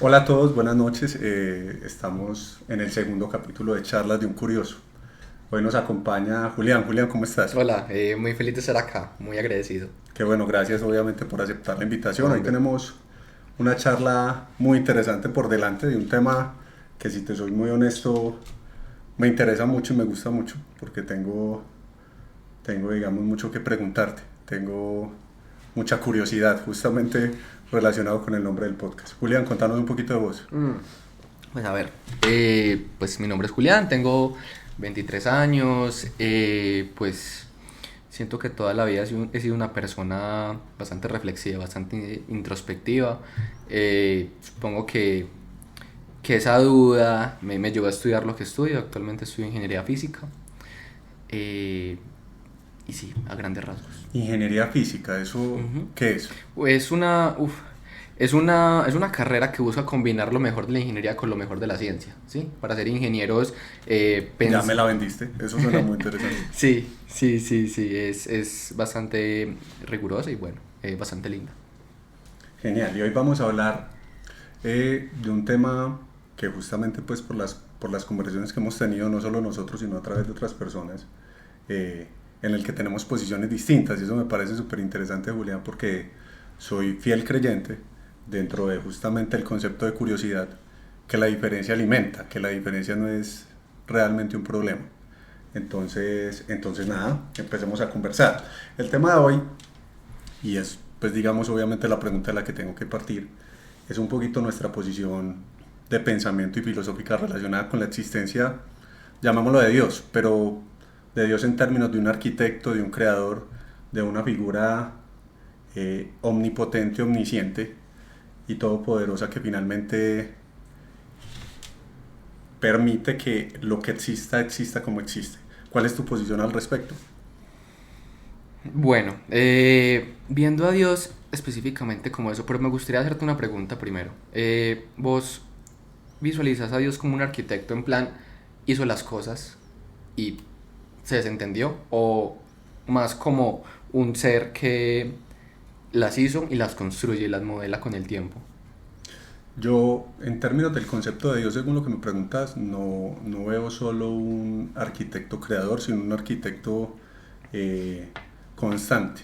Hola a todos, buenas noches. Estamos en el segundo capítulo de Charlas de un Curioso. Hoy nos acompaña Julián. Julián, ¿cómo estás? Hola, muy feliz de estar acá, muy agradecido. Qué bueno, gracias obviamente por aceptar la invitación. Hoy Hombre, tenemos una charla muy interesante por delante de un tema que, si te soy muy honesto, me interesa mucho y me gusta mucho porque tengo digamos, mucho que preguntarte. Tengo mucha curiosidad justamente relacionado con el nombre del podcast. Julián, contanos un poquito de vos. pues a ver, pues mi nombre es Julián, tengo 23 años, pues siento que toda la vida he sido una persona bastante reflexiva, bastante introspectiva. Supongo que esa duda me llevó a estudiar lo que estudio. Actualmente estudio ingeniería física. eh, y sí, a grandes rasgos. Ingeniería física, ¿eso Ujú. qué es? Es una, uf, es una carrera que busca combinar lo mejor de la ingeniería con lo mejor de la ciencia, ¿sí? Para ser ingenieros, Ya me la vendiste, eso suena muy interesante. sí, sí, sí, sí, es bastante rigurosa y bueno, bastante linda. Genial, y hoy vamos a hablar de un tema que justamente pues por las conversaciones que hemos tenido, no solo nosotros, sino a través de otras personas, en el que tenemos posiciones distintas, y eso me parece súper interesante, Julián, porque soy fiel creyente dentro de justamente el concepto de curiosidad, que la diferencia alimenta, que la diferencia no es realmente un problema. Entonces nada, empecemos a conversar. El tema de hoy, y es pues digamos obviamente la pregunta de la que tengo que partir, es un poquito nuestra posición de pensamiento y filosófica relacionada con la existencia, llamémoslo de Dios, pero de Dios en términos de un arquitecto, de un creador, de una figura omnipotente, omnisciente y todopoderosa que finalmente permite que lo que exista exista como existe. ¿Cuál es tu posición al respecto? Bueno, viendo a Dios específicamente como eso, pero me gustaría hacerte una pregunta primero. ¿Vos visualizas a Dios como un arquitecto en plan hizo las cosas y se desentendió, o más como un ser que las hizo y las construye y las modela con el tiempo? Yo, en términos del concepto de Dios, según lo que me preguntas, no veo solo un arquitecto creador, sino un arquitecto eh, constante.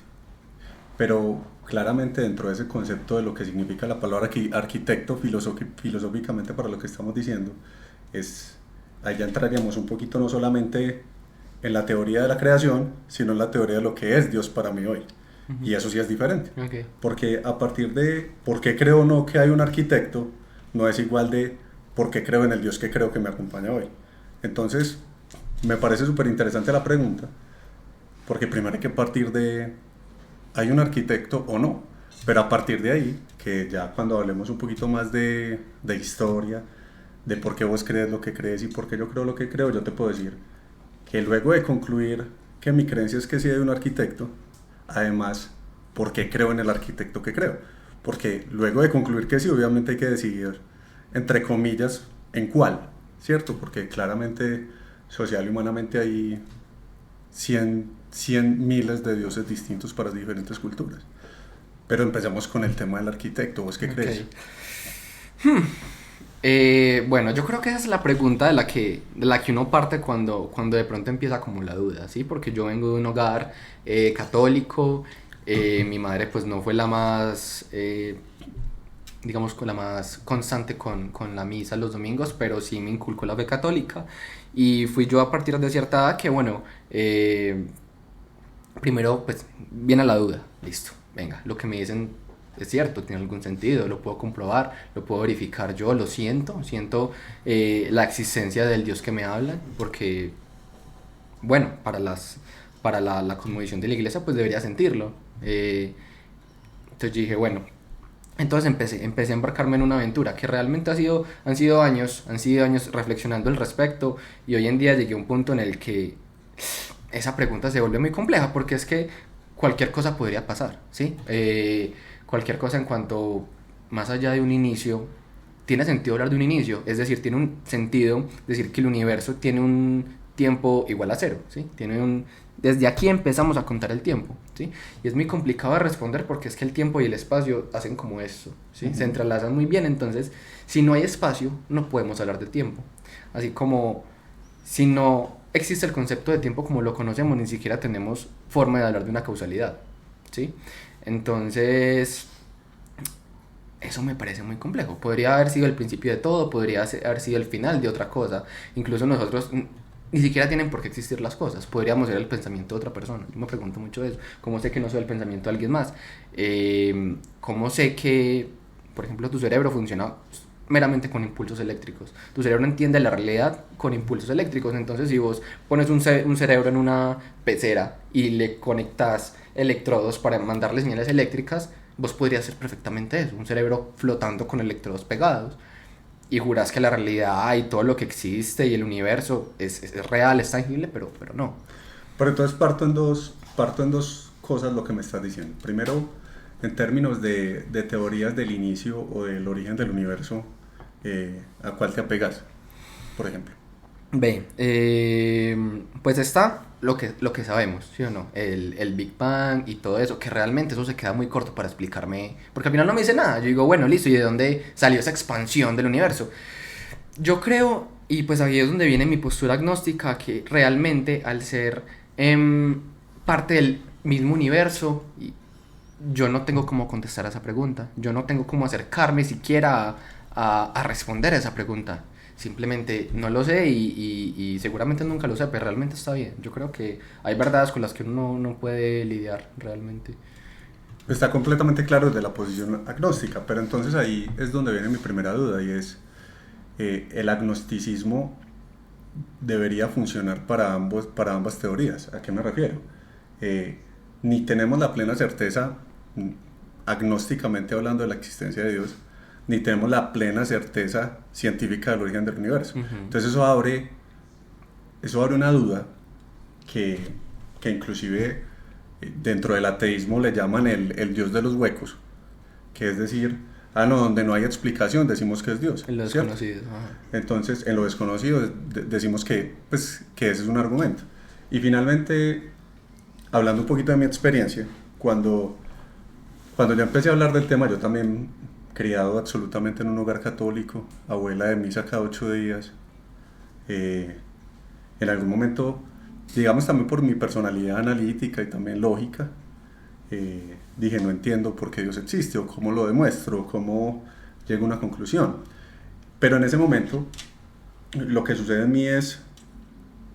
Pero claramente dentro de ese concepto de lo que significa la palabra arquitecto filosóficamente para lo que estamos diciendo, es, ahí ya entraríamos un poquito no solamente en la teoría de la creación, sino en la teoría de lo que es Dios para mí hoy. Y eso sí es diferente. Ok. Porque a partir de por qué creo o no que hay un arquitecto, no es igual de por qué creo en el Dios que creo que me acompaña hoy. Entonces, me parece súper interesante la pregunta, porque primero hay que partir de, ¿hay un arquitecto o no? Pero a partir de ahí, que ya cuando hablemos un poquito más de historia, de por qué vos crees lo que crees y por qué yo creo lo que creo, yo te puedo decir que luego de concluir que mi creencia es que sí hay un arquitecto, además, ¿por qué creo en el arquitecto que creo? Porque luego de concluir que sí, obviamente hay que decidir, entre comillas, en cuál, ¿cierto? Porque claramente, social y humanamente hay cien miles de dioses distintos para diferentes culturas. Pero empecemos con el tema del arquitecto. ¿Vos qué crees? Ok. Bueno, yo creo que esa es la pregunta de la que uno parte cuando de pronto empieza como la duda, ¿sí? Porque yo vengo de un hogar católico. Mi madre pues no fue la más, digamos, con la más constante con la misa los domingos, pero sí me inculcó la fe católica. Y fui yo a partir de cierta edad que, bueno, primero pues viene la duda, listo, venga, lo que me dicen es cierto, tiene algún sentido, lo puedo comprobar, lo puedo verificar yo, lo siento la existencia del Dios que me habla, porque, bueno, para la cosmovisión de la iglesia pues debería sentirlo. Entonces yo dije, bueno, entonces empecé a embarcarme en una aventura que realmente han sido años reflexionando al respecto, y hoy en día llegué a un punto en el que esa pregunta se vuelve muy compleja, porque es que cualquier cosa podría pasar, ¿sí? Cualquier cosa en cuanto más allá de un inicio, tiene sentido hablar de un inicio, es decir, tiene un sentido decir que el universo tiene un tiempo igual a cero, ¿sí? Desde aquí empezamos a contar el tiempo, ¿sí? Y es muy complicado de responder porque es que el tiempo y el espacio hacen como esto, ¿sí? Se entrelazan muy bien, entonces si no hay espacio no podemos hablar de tiempo. Así como si no existe el concepto de tiempo como lo conocemos, ni siquiera tenemos forma de hablar de una causalidad, ¿sí? Entonces, eso me parece muy complejo. Podría haber sido el principio de todo, podría haber sido el final de otra cosa. Incluso nosotros ni siquiera tienen por qué existir las cosas. Podríamos ser el pensamiento de otra persona. Yo me pregunto mucho eso. ¿Cómo sé que no soy el pensamiento de alguien más? ¿Cómo sé que, por ejemplo, tu cerebro funciona meramente con impulsos eléctricos? Tu cerebro entiende la realidad con impulsos eléctricos. Entonces, si vos pones un cerebro en una pecera y le conectas electrodos para mandarle señales eléctricas, vos podrías hacer perfectamente eso, un cerebro flotando con electrodos pegados, y jurás que la realidad y todo lo que existe y el universo es real, es tangible, pero no. Pero entonces parto en dos cosas lo que me estás diciendo. Primero, en términos de teorías del inicio o del origen del universo, ¿a cuál te apegas, por ejemplo? Ve, pues está lo que sabemos, ¿sí o no? El Big Bang y todo eso, que realmente eso se queda muy corto para explicarme, porque al final no me dice nada. Yo digo, bueno, listo, ¿y de dónde salió esa expansión del universo? Yo creo, y pues ahí es donde viene mi postura agnóstica, que realmente al ser parte del mismo universo, yo no tengo cómo contestar a esa pregunta, yo no tengo cómo acercarme siquiera a responder a esa pregunta. Simplemente no lo sé y seguramente nunca lo sé, pero realmente está bien. Yo creo que hay verdades con las que uno no puede lidiar realmente. Está completamente claro desde la posición agnóstica, pero entonces ahí es donde viene mi primera duda y es, el agnosticismo debería funcionar para ambas teorías. ¿A qué me refiero? Ni tenemos la plena certeza, agnósticamente hablando, de la existencia de Dios, ni tenemos la plena certeza científica del origen del universo. Entonces eso abre una duda que inclusive dentro del ateísmo le llaman el Dios de los huecos, que es decir, no, donde no hay explicación decimos que es Dios. En lo desconocido. Entonces, en lo desconocido decimos pues, que ese es un argumento. Y finalmente, hablando un poquito de mi experiencia, cuando yo empecé a hablar del tema, yo también criado absolutamente en un hogar católico, abuela de misa cada 8 días, en algún momento, digamos también por mi personalidad analítica y también lógica, dije, no entiendo por qué Dios existe, o cómo lo demuestro, o cómo llego a una conclusión. Pero en ese momento, lo que sucede en mí es,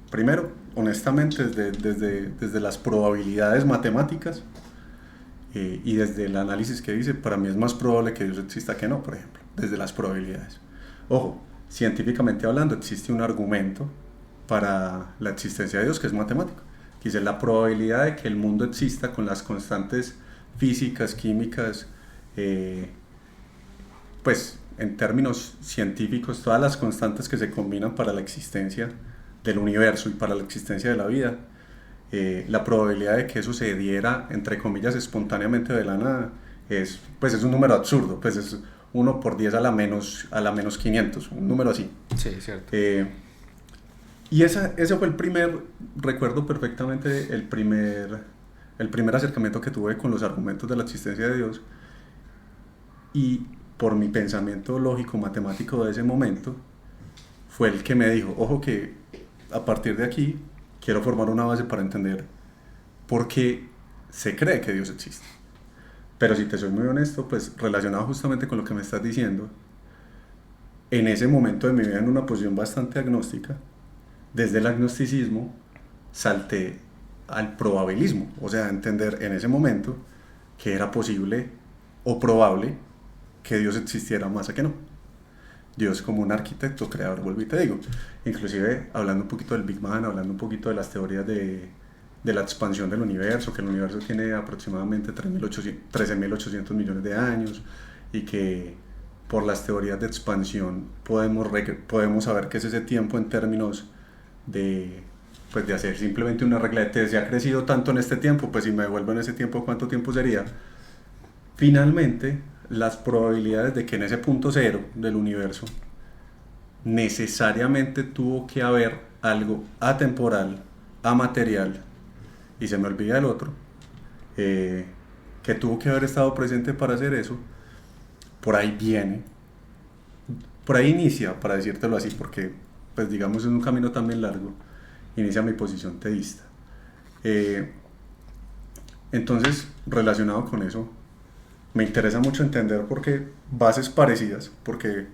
primero, honestamente, desde las probabilidades matemáticas, y desde el análisis que hice, para mí es más probable que Dios exista que no, por ejemplo, desde las probabilidades. Ojo, científicamente hablando, existe un argumento para la existencia de Dios que es matemático, que es la probabilidad de que el mundo exista con las constantes físicas, químicas, pues en términos científicos, todas las constantes que se combinan para la existencia del universo y para la existencia de la vida. La probabilidad de que eso se diera, entre comillas, espontáneamente de la nada, es un número absurdo, pues es 1 por 10 a la menos 500, un número así. Sí, es cierto. Y ese fue recuerdo perfectamente el primer acercamiento que tuve con los argumentos de la existencia de Dios, y por mi pensamiento lógico matemático de ese momento, fue el que me dijo, ojo que a partir de aquí quiero formar una base para entender por qué se cree que Dios existe. Pero si te soy muy honesto, pues relacionado justamente con lo que me estás diciendo, en ese momento de mi vida, en una posición bastante agnóstica, desde el agnosticismo salté al probabilismo, o sea, a entender en ese momento que era posible o probable que Dios existiera más a que no. Dios como un arquitecto, creador, vuelvo y te digo. Inclusive hablando un poquito del Big Bang, hablando un poquito de las teorías de la expansión del universo, que el universo tiene aproximadamente 13.800 millones de años, y que por las teorías de expansión podemos saber qué es ese tiempo en términos de hacer simplemente una regla de T. Si ha crecido tanto en este tiempo, pues si me devuelvo en ese tiempo, ¿cuánto tiempo sería? Finalmente, las probabilidades de que en ese punto cero del universo necesariamente tuvo que haber algo atemporal, amaterial, y se me olvida el otro, que tuvo que haber estado presente para hacer eso. Por ahí viene, por ahí inicia, para decírtelo así, porque pues digamos es un camino también largo, inicia mi posición teísta. Entonces, relacionado con eso, me interesa mucho entender por qué bases parecidas, porque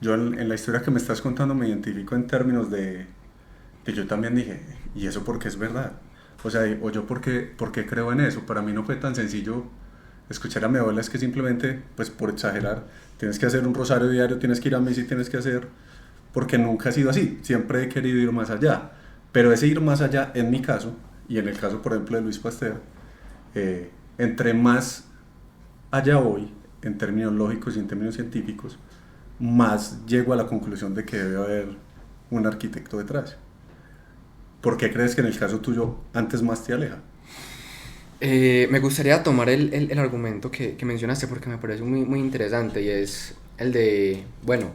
yo en la historia que me estás contando me identifico en términos de que yo también dije, ¿y eso por qué es verdad? O sea, o yo por qué creo en eso. Para mí no fue tan sencillo escuchar a mi abuela, es que simplemente, pues por exagerar, tienes que hacer un rosario diario, tienes que ir a misa y tienes que hacer, porque nunca ha sido así, siempre he querido ir más allá. Pero ese ir más allá, en mi caso, y en el caso, por ejemplo, de Luis Pasteur, entre más allá voy, en términos lógicos y en términos científicos, más llego a la conclusión de que debe haber un arquitecto detrás. ¿Por qué crees que en el caso tuyo antes más te aleja? Me gustaría tomar el argumento que mencionaste porque me parece muy, muy interesante y es el de, bueno,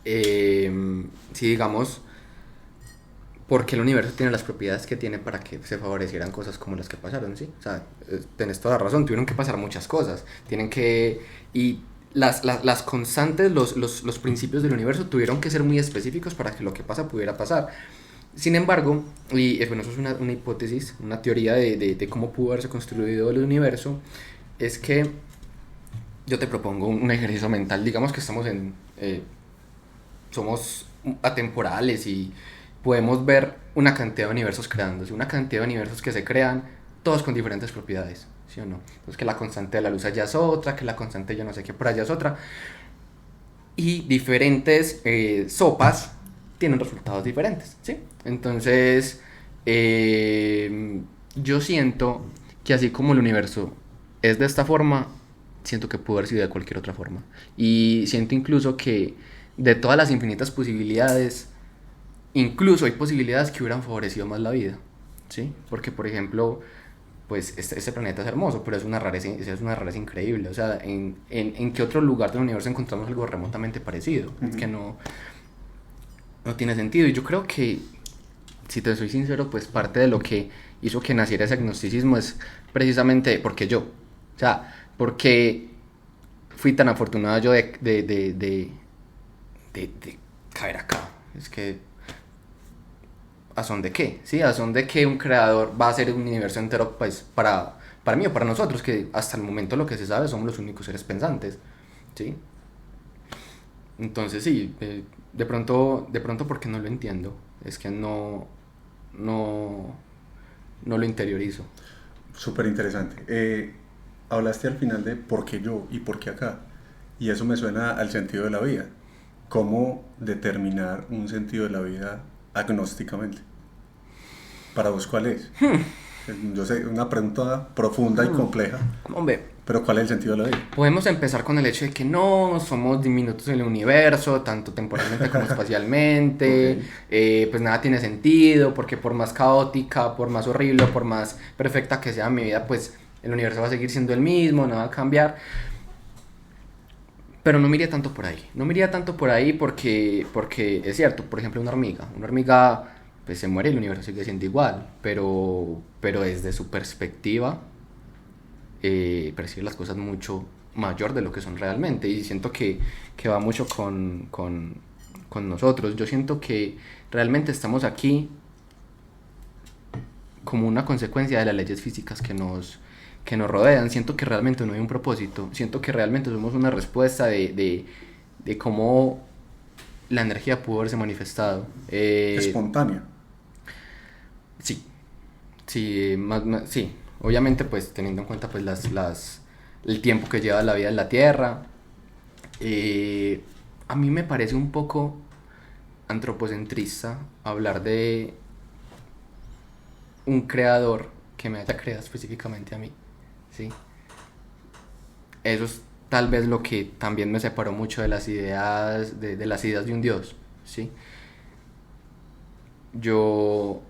si digamos, ¿por qué el universo tiene las propiedades que tiene para que se favorecieran cosas como las que pasaron? ¿Sí? O sea, tenés toda la razón, tuvieron que pasar muchas cosas, tienen que... Y las constantes, los principios del universo tuvieron que ser muy específicos para que lo que pasa pudiera pasar. Sin embargo, y bueno, eso es una hipótesis, una teoría de cómo pudo haberse construido el universo, es que yo te propongo un ejercicio mental. Digamos que estamos somos atemporales y podemos ver una cantidad de universos creándose, una cantidad de universos que se crean, todos con diferentes propiedades, ¿sí o no? Entonces que la constante de la luz allá es otra, que la constante yo no sé qué por allá es otra, y diferentes sopas tienen resultados diferentes, ¿sí? Entonces, yo siento que así como el universo es de esta forma, siento que pudo haber sido de cualquier otra forma. Y siento incluso que de todas las infinitas posibilidades, incluso hay posibilidades que hubieran favorecido más la vida, ¿sí? Porque, por ejemplo, pues este planeta es hermoso, pero es una rareza increíble. O sea, ¿en qué otro lugar del universo encontramos algo remotamente parecido? Es que no tiene sentido. Y yo creo que, si te soy sincero, pues parte de lo que hizo que naciera ese agnosticismo es precisamente porque yo. O sea, porque fui tan afortunado yo de caer acá. Es que, ¿a son de qué? ¿Sí? ¿A son de qué un creador va a hacer un universo entero pues, para mí o para nosotros? Que hasta el momento lo que se sabe somos los únicos seres pensantes. ¿Sí? Entonces sí, de pronto porque no lo entiendo, es que no lo interiorizo. Súper interesante. Hablaste al final de por qué yo y por qué acá, y eso me suena al sentido de la vida. ¿Cómo determinar un sentido de la vida agnósticamente? ¿Para vos cuál es? Yo sé, una pregunta profunda y compleja. Hombre, pero ¿cuál es el sentido de la vida? podemos empezar con el hecho de que no somos diminutos en el universo, tanto temporalmente como espacialmente. Okay. Pues nada tiene sentido, porque por más caótica, por más horrible, por más perfecta que sea mi vida, pues el universo va a seguir siendo el mismo, no va a cambiar. Pero no me iría tanto por ahí, porque es cierto, por ejemplo, una hormiga pues se muere y el universo sigue siendo igual, pero desde su perspectiva percibe las cosas mucho mayor de lo que son realmente, y siento que va mucho con nosotros. Yo siento que realmente estamos aquí como una consecuencia de las leyes físicas que nos rodean. Siento que realmente no hay un propósito, siento que realmente somos una respuesta de cómo la energía pudo haberse manifestado. Espontánea. Sí, sí, obviamente pues teniendo en cuenta pues el tiempo que lleva la vida en la Tierra. A mí me parece un poco antropocentrista hablar de un creador que me haya creado específicamente a mí, ¿sí? Eso es tal vez lo que también me separó mucho de las ideas de las ideas de un Dios, ¿sí? Yo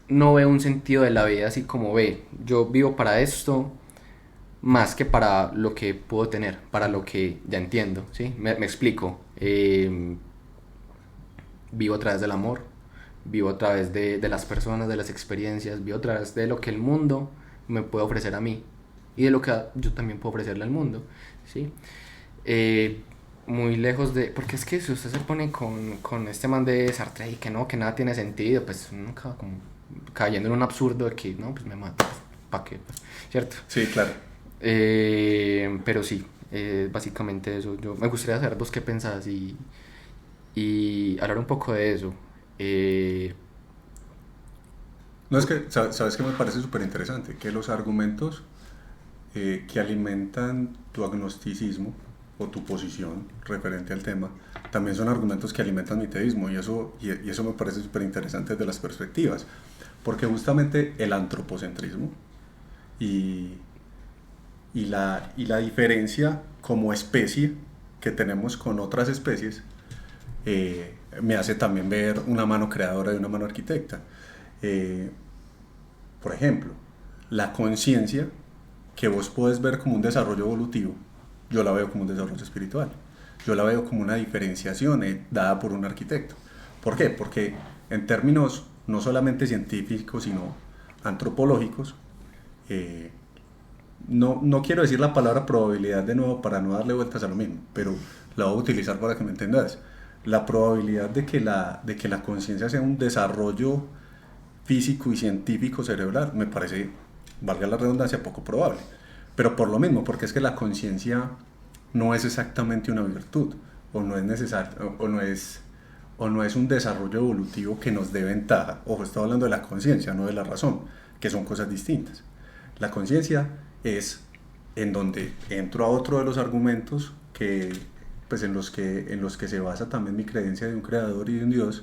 no veo un sentido de la vida así como yo vivo para esto más que para lo que puedo tener, para lo que ya entiendo, ¿sí? Me explico. vivo a través del amor, vivo a través de las personas, de las experiencias, vivo a través de lo que el mundo me puede ofrecer a mí y de lo que yo también puedo ofrecerle al mundo, ¿sí? Muy lejos de... Porque es que si usted se pone con este man de Sartre y que no, que nada tiene sentido, pues uno acaba como cayendo en un absurdo de que no, pues me mato, pues, ¿para qué? Pues, ¿cierto? Sí, claro. Pero sí, básicamente eso. Yo me gustaría saber vos qué pensás y hablar un poco de eso. No, es que, sabes que me parece súper interesante, que los argumentos que alimentan tu agnosticismo o tu posición referente al tema, también son argumentos que alimentan mi teísmo, y eso me parece súper interesante desde las perspectivas, porque justamente el antropocentrismo y, y la diferencia como especie que tenemos con otras especies me hace también ver una mano creadora y una mano arquitecta. Eh, por ejemplo, la conciencia que vos podés ver como un desarrollo evolutivo, yo la veo como un desarrollo espiritual. Yo la veo como una diferenciación dada por un arquitecto. ¿Por qué? Porque en términos no solamente científicos, sino antropológicos, no quiero decir la palabra probabilidad de nuevo para no darle vueltas a lo mismo, pero la voy a utilizar para que me entendas. La probabilidad de que la conciencia sea un desarrollo físico y científico cerebral me parece, valga la redundancia, poco probable. Pero por lo mismo, porque es que la conciencia no es exactamente una virtud, o no es necesario, o no es un desarrollo evolutivo que nos dé ventaja. Ojo, estoy hablando de la conciencia, no de la razón, que son cosas distintas. La conciencia es en donde entro a otro de los argumentos que, pues en los que se basa también mi creencia de un creador y de un Dios,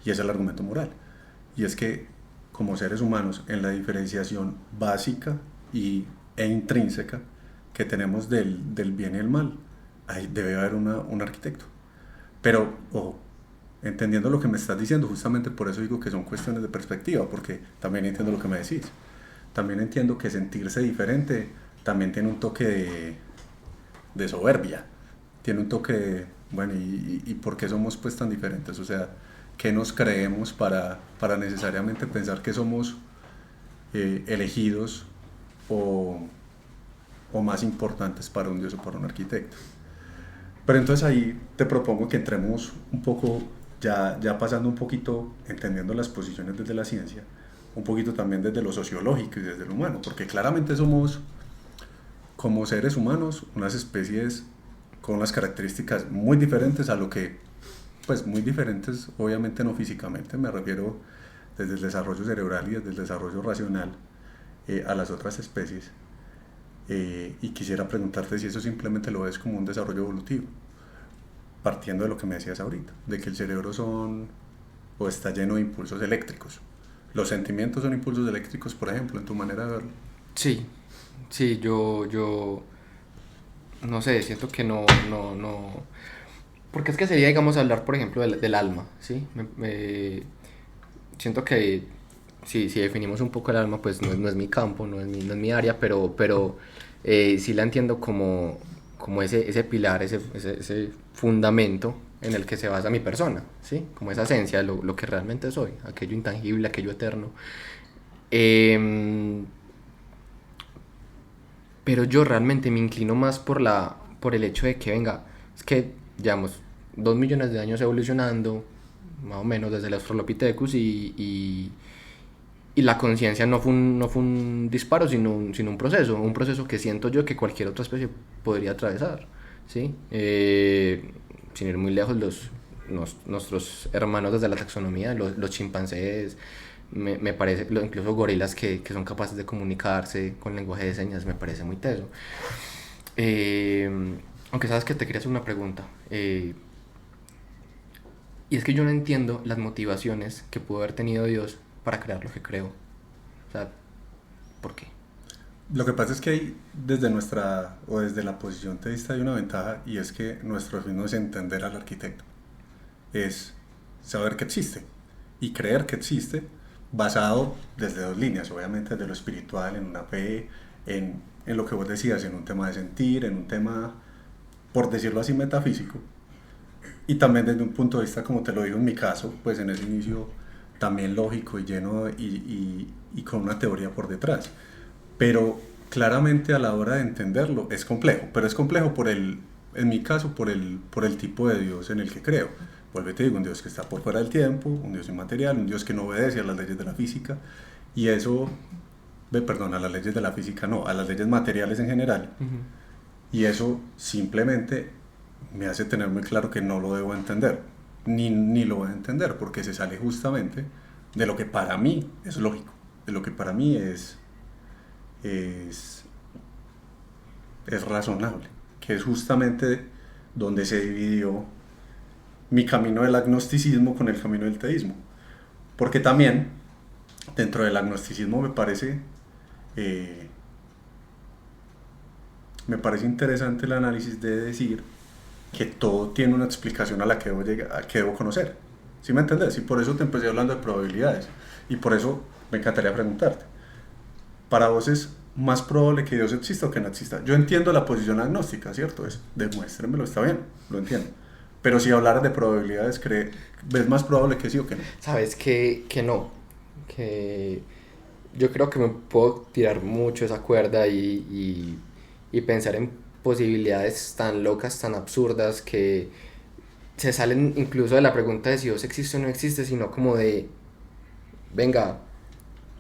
y es el argumento moral. Y es que como seres humanos, en la diferenciación básica e intrínseca que tenemos del bien y el mal, ahí debe haber un arquitecto. Pero, ojo, entendiendo lo que me estás diciendo, justamente por eso digo que son cuestiones de perspectiva, porque también entiendo lo que me decís. También entiendo que sentirse diferente también tiene un toque de soberbia, tiene un toque de, bueno, ¿y por qué somos pues tan diferentes? O sea, ¿qué nos creemos para necesariamente pensar que somos elegidos o más importantes para un Dios o para un arquitecto? Pero entonces ahí te propongo que entremos un poco, ya pasando un poquito, entendiendo las posiciones desde la ciencia, un poquito también desde lo sociológico y desde lo humano, porque claramente somos, como seres humanos, unas especies con unas características muy diferentes a lo que, pues muy diferentes, obviamente no físicamente, me refiero desde el desarrollo cerebral y desde el desarrollo racional a las otras especies. Y quisiera preguntarte si eso simplemente lo ves como un desarrollo evolutivo, partiendo de lo que me decías ahorita, de que el cerebro está lleno de impulsos eléctricos. Los sentimientos son impulsos eléctricos, por ejemplo, en tu manera de verlo. Sí, sí, yo no sé, siento que no, porque es que sería, digamos, hablar, por ejemplo, del alma, ¿sí? Siento que si definimos un poco el alma, pues no es mi campo, no es mi área, pero sí la entiendo como ese pilar, ese fundamento en el que se basa mi persona, ¿sí? Como esa esencia, lo que realmente soy, aquello intangible, aquello eterno. Pero yo realmente me inclino más por el hecho de que, venga, es que llevamos 2 millones de años evolucionando, más o menos desde el Australopithecus, y la conciencia no fue un disparo, sino un proceso que siento yo que cualquier otra especie podría atravesar, ¿sí? Sin ir muy lejos, nuestros hermanos desde la taxonomía, los chimpancés, me parece, incluso gorilas que son capaces de comunicarse con lenguaje de señas, me parece muy teso. Aunque sabes que te quería hacer una pregunta, y es que yo no entiendo las motivaciones que pudo haber tenido Dios para crear lo que creó. O sea, ¿por qué? Lo que pasa es que hay, desde la posición teísta hay una ventaja, y es que nuestro fin no es entender al arquitecto, es saber que existe y creer que existe, basado desde dos líneas, obviamente desde lo espiritual, en una fe, en lo que vos decías, en un tema de sentir, en un tema, por decirlo así, metafísico, Y también desde un punto de vista, como te lo digo en mi caso, pues en ese inicio también lógico y lleno y con una teoría por detrás. Pero claramente a la hora de entenderlo es complejo, pero es complejo en mi caso, por el tipo de Dios en el que creo. Vuelvo y te digo, un Dios que está por fuera del tiempo, un Dios inmaterial, un Dios que no obedece a las leyes de la física, y eso, perdón, a las leyes de la física no, a las leyes materiales en general, y eso simplemente me hace tener muy claro que no lo debo entender, ni lo voy a entender, porque se sale justamente de lo que para mí es lógico, de lo que para mí es, es razonable, que es justamente donde se dividió mi camino del agnosticismo con el camino del teísmo. Porque también dentro del agnosticismo me parece interesante el análisis de decir que todo tiene una explicación a la que debo, llegar, a que debo conocer. ¿Sí me entendés? Y por eso te empecé hablando de probabilidades. Y por eso me encantaría preguntarte, ¿para vos es más probable que Dios exista o que no exista? Yo entiendo la posición agnóstica, ¿cierto? Es demuéstremelo, está bien, lo entiendo. Pero si hablaras de probabilidades, ¿ves más probable que sí o que no? Sabes que no, que yo creo que me puedo tirar mucho esa cuerda y pensar en posibilidades tan locas, tan absurdas, que se salen incluso de la pregunta de si Dios existe o no existe, sino como de, venga,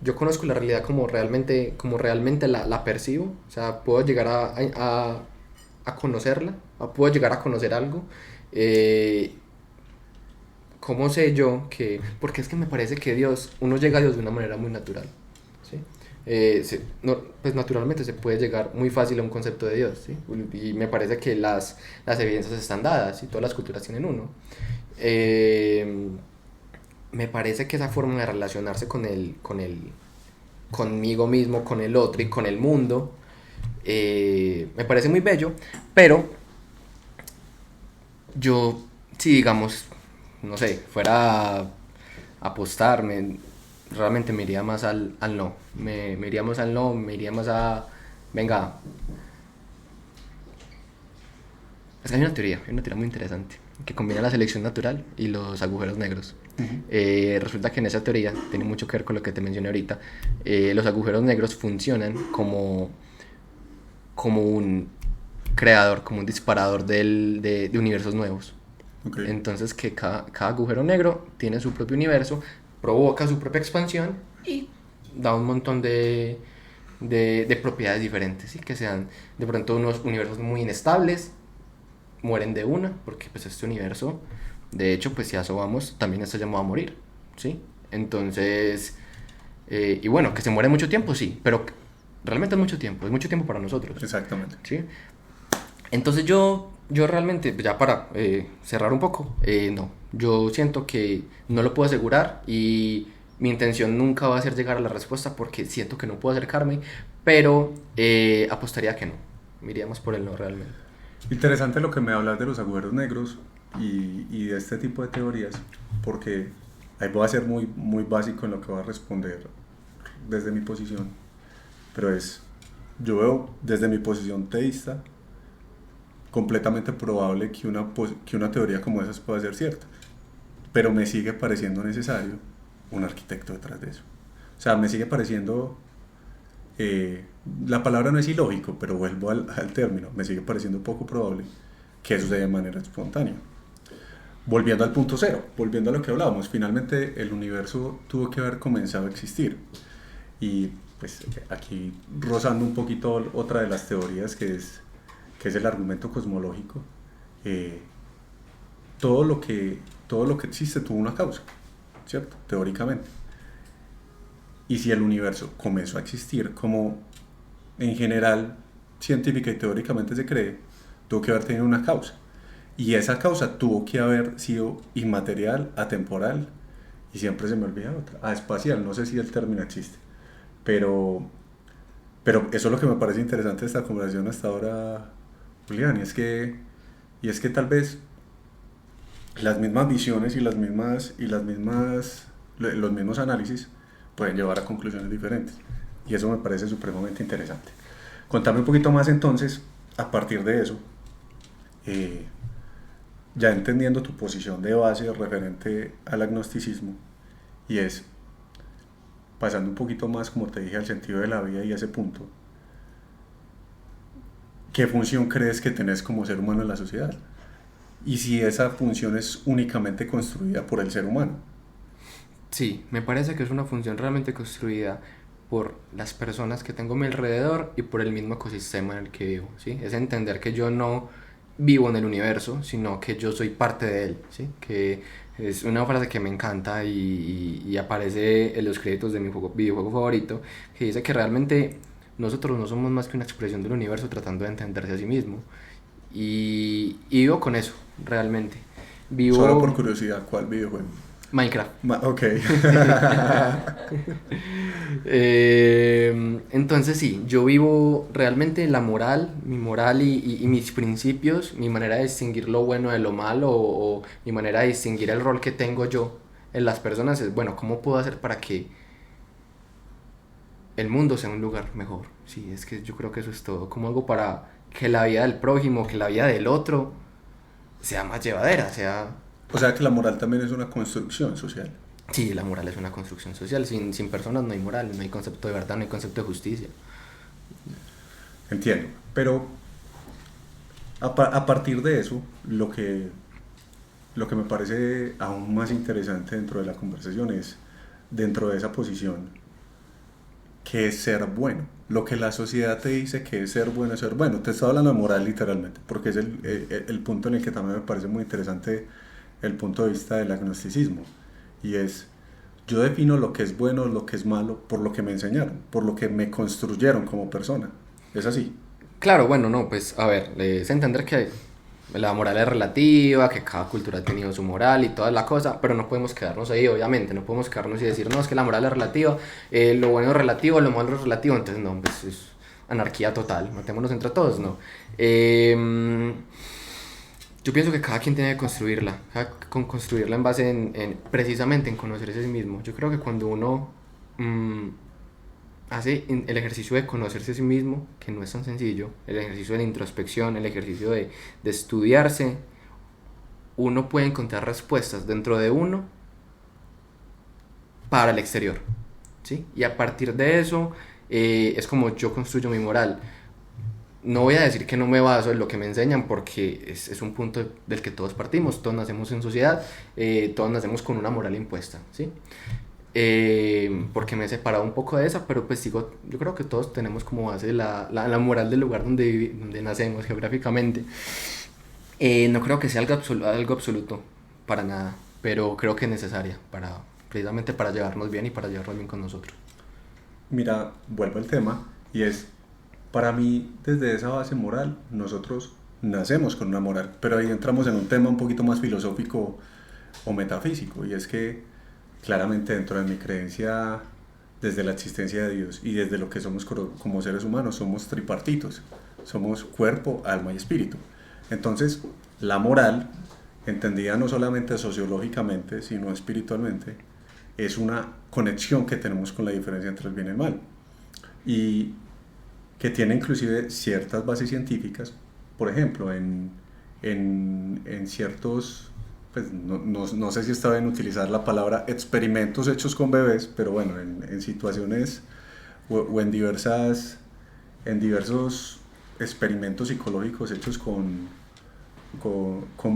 yo conozco la realidad como realmente la percibo, o sea, puedo llegar a conocerla, puedo llegar a conocer algo. ¿Cómo sé yo que...? Porque es que me parece que uno llega a Dios de una manera muy natural, ¿sí? Pues naturalmente se puede llegar muy fácil a un concepto de Dios, ¿sí? Y me parece que las evidencias están dadas y todas las culturas tienen uno. Me parece que esa forma de relacionarse conmigo mismo, con el otro y con el mundo, me parece muy bello, pero yo, si digamos, no sé, fuera a apostarme, realmente me iría más al no. Me iría más al no, me iría más a... Venga, es que hay una teoría muy interesante que combina la selección natural y los agujeros negros. Resulta que en esa teoría, tiene mucho que ver con lo que te mencioné ahorita, los agujeros negros funcionan como un creador, como un disparador de universos nuevos. Okay. Entonces que cada agujero negro tiene su propio universo, provoca su propia expansión y da un montón de propiedades diferentes, ¿sí? Que sean de pronto unos universos muy inestables, mueren de una, porque pues este universo, de hecho, pues si a eso vamos, también está llamado a morir, ¿sí? Entonces, y bueno, que se muere mucho tiempo, sí, pero realmente es mucho tiempo para nosotros. Exactamente. ¿Sí? Entonces yo realmente, ya para cerrar un poco, no, yo siento que no lo puedo asegurar y mi intención nunca va a ser llegar a la respuesta porque siento que no puedo acercarme, pero apostaría que no, me iría más por el no realmente. Interesante lo que me hablas de los agujeros negros y de este tipo de teorías, porque ahí voy a ser muy, muy básico en lo que voy a responder desde mi posición, pero yo veo desde mi posición teísta completamente probable que una teoría como esa pueda ser cierta, pero me sigue pareciendo necesario un arquitecto detrás de eso. O sea, me sigue pareciendo, la palabra no es ilógico, pero vuelvo al término, me sigue pareciendo poco probable que eso sea de manera espontánea. Volviendo al punto cero, volviendo a lo que hablábamos, finalmente el universo tuvo que haber comenzado a existir. Y pues aquí rozando un poquito otra de las teorías que es el argumento cosmológico, todo lo que existe tuvo una causa, ¿cierto? Teóricamente. Y si el universo comenzó a existir como en general científica y teóricamente se cree, tuvo que haber tenido una causa. Y esa causa tuvo que haber sido inmaterial, atemporal, y siempre se me olvida otra, espacial, no sé si el término existe. Pero eso es lo que me parece interesante de esta conversación hasta ahora, Julián, y es que tal vez las mismas visiones y los mismos análisis pueden llevar a conclusiones diferentes, y eso me parece supremamente interesante. Contame un poquito más entonces, a partir de eso, ya entendiendo tu posición de base referente al agnosticismo, y es, pasando un poquito más, como te dije, al sentido de la vida y a ese punto, ¿qué función crees que tenés como ser humano en la sociedad? Y si esa función es únicamente construida por el ser humano. Sí, me parece que es una función realmente construida por las personas que tengo a mi alrededor y por el mismo ecosistema en el que vivo, ¿sí? Es entender que yo no vivo en el universo, sino que yo soy parte de él, ¿sí? Que es una frase que me encanta y aparece en los créditos de mi videojuego favorito, que dice que realmente nosotros no somos más que una expresión del universo tratando de entenderse a sí mismo. Y vivo con eso, realmente. Solo por Vivo curiosidad, ¿cuál videojuego? Minecraft. Ok. Entonces sí, yo vivo realmente la moral, mi moral y mis principios, mi manera de distinguir lo bueno de lo malo o mi manera de distinguir el rol que tengo yo en las personas es, bueno, ¿cómo puedo hacer para que el mundo sea un lugar mejor? Sí, es que yo creo que eso es todo. ¿Cómo hago para que la vida del prójimo, que la vida del otro sea más llevadera, sea... O sea que la moral también es una construcción social. Sí, la moral es una construcción social. Sin personas no hay moral, no hay concepto de verdad, no hay concepto de justicia. Entiendo. Pero a partir de eso, lo que me parece aún más interesante dentro de la conversación es, dentro de esa posición, qué es ser bueno. Lo que la sociedad te dice que es ser bueno es ser bueno. Te estoy hablando de moral literalmente, porque es el punto en el que también me parece muy interesante el punto de vista del agnosticismo. Y es, yo defino lo que es bueno, lo que es malo, por lo que me enseñaron, por lo que me construyeron como persona. Es así. Claro, bueno, no, pues a ver, es entender que la moral es relativa, que cada cultura ha tenido su moral y toda la cosa, pero no podemos quedarnos ahí, obviamente, no podemos quedarnos y decir, no, es que la moral es relativa, lo bueno es relativo, lo malo es relativo, entonces no, pues es anarquía total, matémonos entre todos, no. Yo pienso que cada quien tiene que construirla, construirla en base precisamente en conocerse a sí mismo. Yo creo que cuando uno hace el ejercicio de conocerse a sí mismo, que no es tan sencillo, el ejercicio de la introspección, el ejercicio de estudiarse, uno puede encontrar respuestas dentro de uno para el exterior, ¿sí? Y a partir de eso es como yo construyo mi moral. No voy a decir que no me baso en lo que me enseñan porque es un punto del que todos partimos, todos nacemos en sociedad, todos nacemos con una moral impuesta, ¿sí? Porque me he separado un poco de esa, pero pues sigo, yo creo que todos tenemos como base la moral del lugar donde nacemos geográficamente. No creo que sea algo absoluto, para nada, pero creo que es necesaria, precisamente para llevarnos bien y para llevarnos bien con nosotros. Mira, vuelvo al tema, y es, para mí, desde esa base moral, nosotros nacemos con una moral, pero ahí entramos en un tema un poquito más filosófico o metafísico, y es que claramente dentro de mi creencia, desde la existencia de Dios y desde lo que somos como seres humanos, somos tripartitos, somos cuerpo, alma y espíritu. Entonces, la moral, entendida no solamente sociológicamente, sino espiritualmente, es una conexión que tenemos con la diferencia entre el bien y el mal. Y que tiene inclusive ciertas bases científicas, por ejemplo, en ciertos, pues no sé si está bien utilizar la palabra experimentos hechos con bebés, pero bueno, en situaciones o en diversos experimentos psicológicos hechos con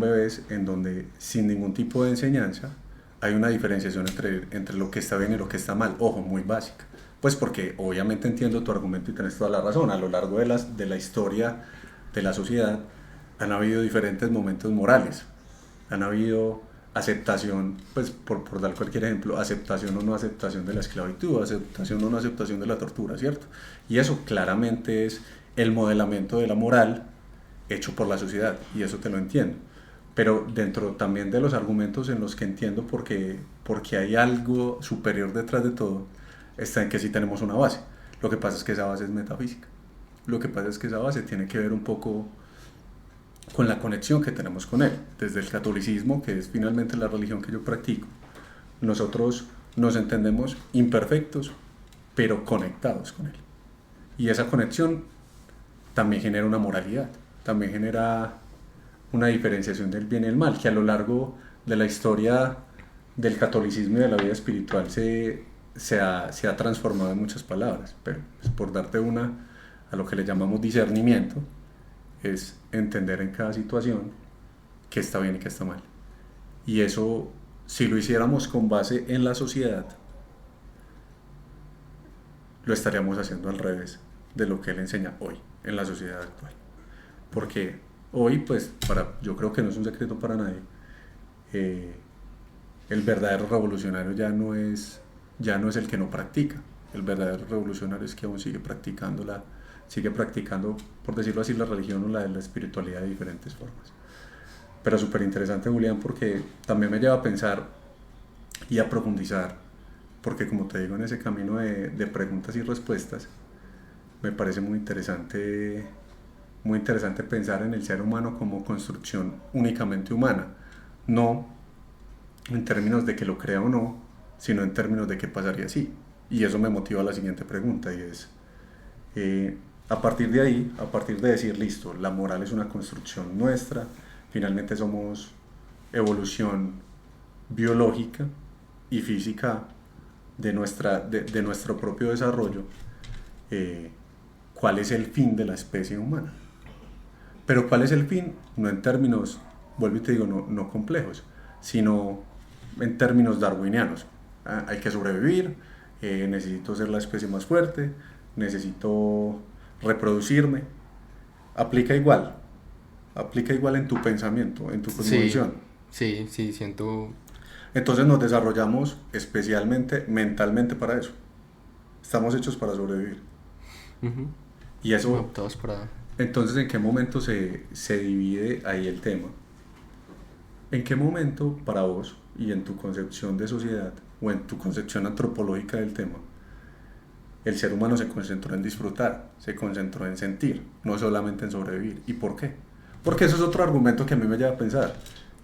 bebés, en donde sin ningún tipo de enseñanza hay una diferenciación entre lo que está bien y lo que está mal, ojo, muy básica. Pues porque obviamente entiendo tu argumento y tienes toda la razón. A lo largo de la historia de la sociedad han habido diferentes momentos morales. Han habido aceptación, pues por dar cualquier ejemplo, aceptación o no aceptación de la esclavitud, aceptación o no aceptación de la tortura, ¿cierto? Y eso claramente es el modelamiento de la moral hecho por la sociedad, y eso te lo entiendo. Pero dentro también de los argumentos en los que entiendo porque hay algo superior detrás de todo, está en que sí tenemos una base. Lo que pasa es que esa base es metafísica. Lo que pasa es que esa base tiene que ver un poco con la conexión que tenemos con él. Desde el catolicismo, que es finalmente la religión que yo practico, nosotros nos entendemos imperfectos, pero conectados con él. Y esa conexión también genera una moralidad, también genera una diferenciación del bien y el mal, que a lo largo de la historia del catolicismo y de la vida espiritual se ha transformado en muchas palabras, pero pues, por darte una, a lo que le llamamos discernimiento, es entender en cada situación qué está bien y qué está mal. Y eso, si lo hiciéramos con base en la sociedad, lo estaríamos haciendo al revés de lo que él enseña hoy en la sociedad actual. Porque hoy, pues, yo creo que no es un secreto para nadie, el verdadero revolucionario ya no es el que no practica. El verdadero revolucionario es que aún sigue practicando, por decirlo así, la religión o la espiritualidad de diferentes formas. Pero súper interesante, Julián, porque también me lleva a pensar y a profundizar, porque como te digo, en ese camino de preguntas y respuestas, me parece muy interesante pensar en el ser humano como construcción únicamente humana, no en términos de que lo crea o no, sino en términos de qué pasaría si. Y eso me motiva a la siguiente pregunta, y es, a partir de ahí, a partir de decir, listo, la moral es una construcción nuestra, finalmente somos evolución biológica y física de nuestro propio desarrollo, ¿cuál es el fin de la especie humana? Pero ¿cuál es el fin? No en términos, vuelvo y te digo, no complejos, sino en términos darwinianos. Hay que sobrevivir, necesito ser la especie más fuerte, necesito reproducirme. Aplica igual en tu pensamiento, en tu cosmovisión. Sí, siento... Entonces nos desarrollamos especialmente mentalmente para eso. Estamos hechos para sobrevivir. Uh-huh. Y eso... Todos para... Entonces, ¿en qué momento se divide ahí el tema? ¿En qué momento para vos y en tu concepción de sociedad o en tu concepción antropológica del tema, el ser humano se concentró en disfrutar, se concentró en sentir, no solamente en sobrevivir? ¿Y por qué? Porque eso es otro argumento que a mí me lleva a pensar.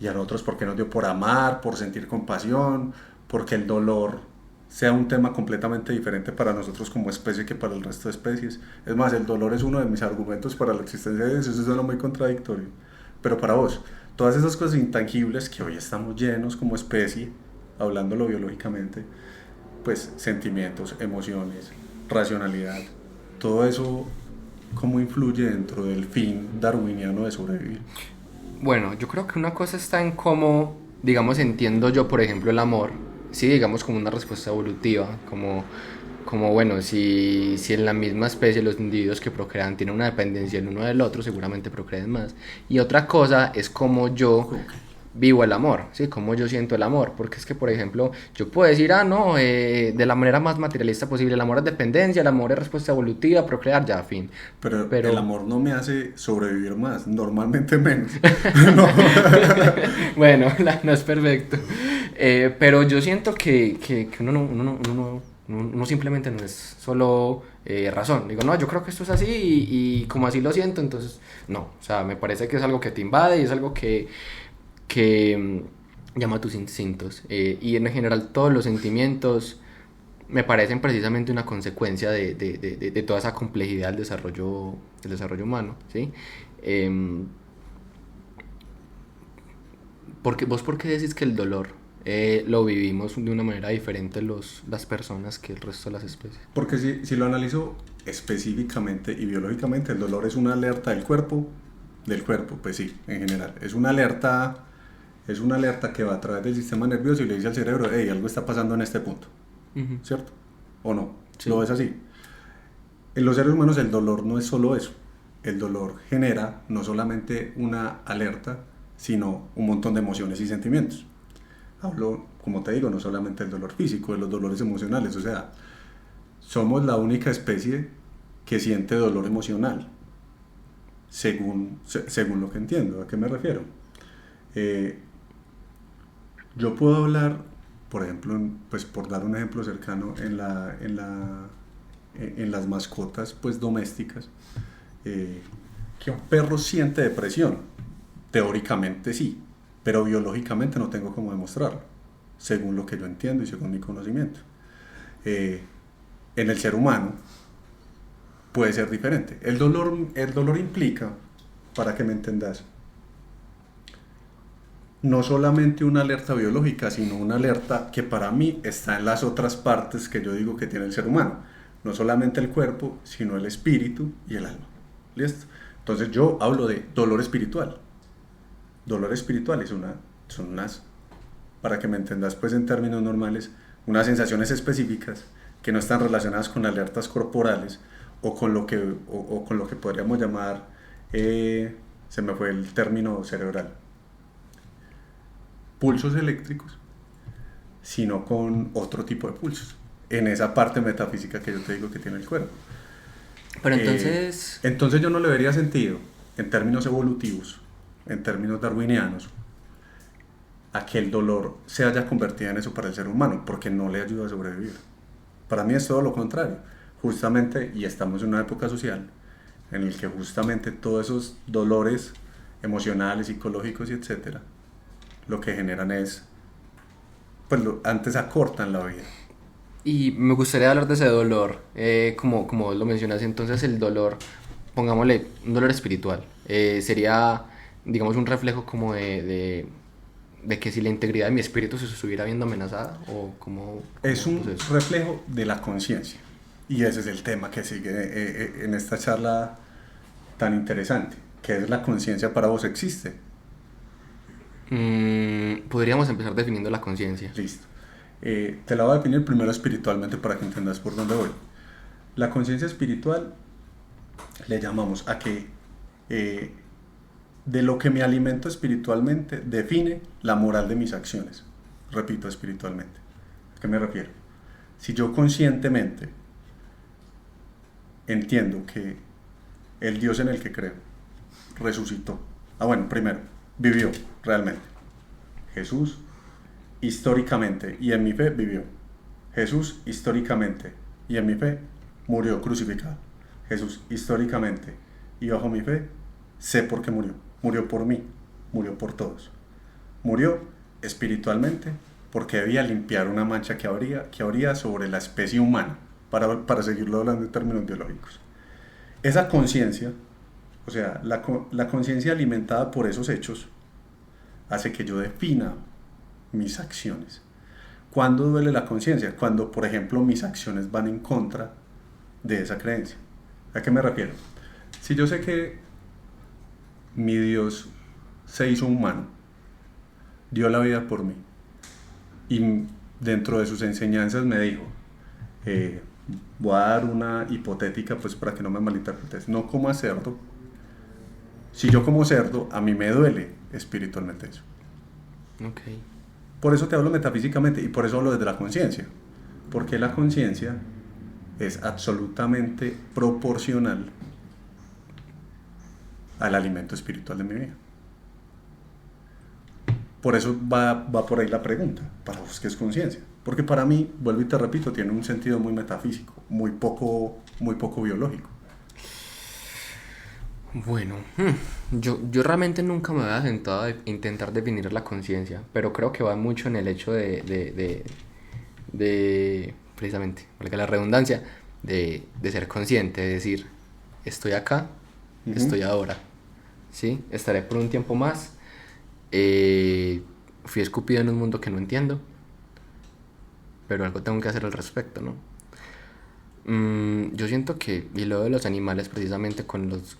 Y a nosotros, ¿por qué nos dio por amar, por sentir compasión, porque el dolor sea un tema completamente diferente para nosotros como especie que para el resto de especies? Es más, el dolor es uno de mis argumentos para la existencia de Dios. Eso suena muy contradictorio. Pero para vos, todas esas cosas intangibles que hoy estamos llenos como especie, hablándolo biológicamente, pues sentimientos, emociones, racionalidad, todo eso, ¿cómo influye dentro del fin darwiniano de sobrevivir? Bueno, yo creo que una cosa está en cómo, digamos, entiendo yo, por ejemplo, el amor, sí, digamos, como una respuesta evolutiva, como bueno, si en la misma especie los individuos que procrean tienen una dependencia el uno del otro, seguramente procreen más. Y otra cosa es cómo yo vivo el amor, ¿sí? Cómo yo siento el amor, porque es que, por ejemplo, yo puedo decir, no, de la manera más materialista posible, el amor es dependencia, el amor es respuesta evolutiva, procrear, ya, fin. Pero el amor no me hace sobrevivir más, normalmente menos. No. Bueno, no es perfecto, pero yo siento que uno simplemente no es solo razón. Digo, no, yo creo que esto es así y como así lo siento, entonces, no, o sea, me parece que es algo que te invade y es algo que llama a tus instintos, y en general todos los sentimientos me parecen precisamente una consecuencia de toda esa complejidad del desarrollo humano, ¿sí? ¿Por qué decís que el dolor lo vivimos de una manera diferente las personas que el resto de las especies? Porque si lo analizo específicamente y biológicamente, el dolor es una alerta del cuerpo, pues sí, en general, es una alerta que va a través del sistema nervioso y le dice al cerebro, hey, algo está pasando en este punto, uh-huh. ¿Cierto? ¿O no? Sí. ¿Lo ves así? En los seres humanos el dolor no es solo eso. El dolor genera no solamente una alerta, sino un montón de emociones y sentimientos. Hablo, como te digo, no solamente del dolor físico, de los dolores emocionales. O sea, somos la única especie que siente dolor emocional, según lo que entiendo. ¿A qué me refiero? Yo puedo hablar, por ejemplo, pues por dar un ejemplo cercano, en las mascotas pues domésticas, que un perro siente depresión. Teóricamente sí, pero biológicamente no tengo cómo demostrarlo, según lo que yo entiendo y según mi conocimiento. En el ser humano puede ser diferente. El dolor implica, para que me entendas, no solamente una alerta biológica, sino una alerta que para mí está en las otras partes que yo digo que tiene el ser humano. No solamente el cuerpo, sino el espíritu y el alma. ¿Listo? Entonces yo hablo de dolor espiritual. Dolor espiritual son unas, para que me entendas pues en términos normales, unas sensaciones específicas que no están relacionadas con alertas corporales o con lo que, o con lo que podríamos llamar, se me fue el término cerebral, pulsos eléctricos, sino con otro tipo de pulsos, en esa parte metafísica que yo te digo que tiene el cuerpo. Pero entonces... Entonces yo no le vería sentido, en términos evolutivos, en términos darwinianos, a que el dolor se haya convertido en eso para el ser humano, porque no le ayuda a sobrevivir. Para mí es todo lo contrario, justamente, y estamos en una época social en el que justamente todos esos dolores emocionales, psicológicos y etcétera, lo que generan es, pues antes acortan la vida. Y me gustaría hablar de ese dolor, como lo mencionas. Entonces el dolor, pongámosle un dolor espiritual, sería, digamos, un reflejo como de que si la integridad de mi espíritu se estuviera viendo amenazada, o como... Es un reflejo de la conciencia, y ese es el tema que sigue en esta charla tan interesante. ¿Qué es la conciencia para vos? ¿Existe? Podríamos empezar definiendo la conciencia. Listo. Te la voy a definir primero espiritualmente para que entendas por dónde voy. La conciencia espiritual le llamamos a que de lo que me alimento espiritualmente define la moral de mis acciones. Repito, espiritualmente. ¿A qué me refiero? Si yo conscientemente entiendo que el Dios en el que creo resucitó. Bueno, primero, vivió realmente. Jesús históricamente y en mi fe vivió. Jesús históricamente y en mi fe murió crucificado. Jesús históricamente y bajo mi fe sé por qué murió. Murió por mí, murió por todos. Murió espiritualmente porque debía limpiar una mancha que habría sobre la especie humana, para seguirlo hablando en términos biológicos. Esa conciencia, o sea, la conciencia alimentada por esos hechos, hace que yo defina mis acciones. ¿Cuándo duele la conciencia? Cuando, por ejemplo, mis acciones van en contra de esa creencia. ¿A qué me refiero? Si yo sé que mi Dios se hizo humano, dio la vida por mí, y dentro de sus enseñanzas me dijo, voy a dar una hipotética pues para que no me malinterpretes, no coma cerdo. Si yo como cerdo, a mí me duele espiritualmente eso. Okay. Por eso te hablo metafísicamente y por eso hablo desde la conciencia, porque la conciencia es absolutamente proporcional al alimento espiritual de mi vida. Por eso va por ahí la pregunta, para vos, ¿qué es conciencia? Porque para mí, vuelvo y te repito, tiene un sentido muy metafísico, muy poco biológico. Bueno, yo realmente nunca me había sentado a intentar definir la conciencia, pero creo que va mucho en el hecho de precisamente, valga la redundancia, de ser consciente, de decir, estoy acá, estoy ahora, ¿sí? Estaré por un tiempo más, fui escupido en un mundo que no entiendo, pero algo tengo que hacer al respecto, ¿no? Yo siento que, y lo de los animales precisamente con los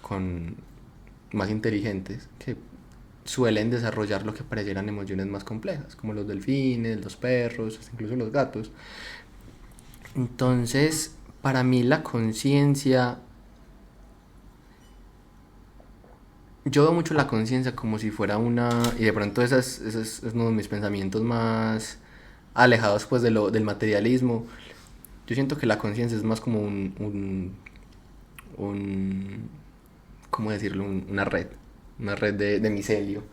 más inteligentes, que suelen desarrollar lo que parecieran emociones más complejas, como los delfines, los perros, incluso los gatos. Entonces, para mí la conciencia, yo veo mucho la conciencia como si fuera y de pronto ese es uno de mis pensamientos más alejados pues del materialismo. Yo siento que la conciencia es más como ¿cómo decirlo? Una red de micelio.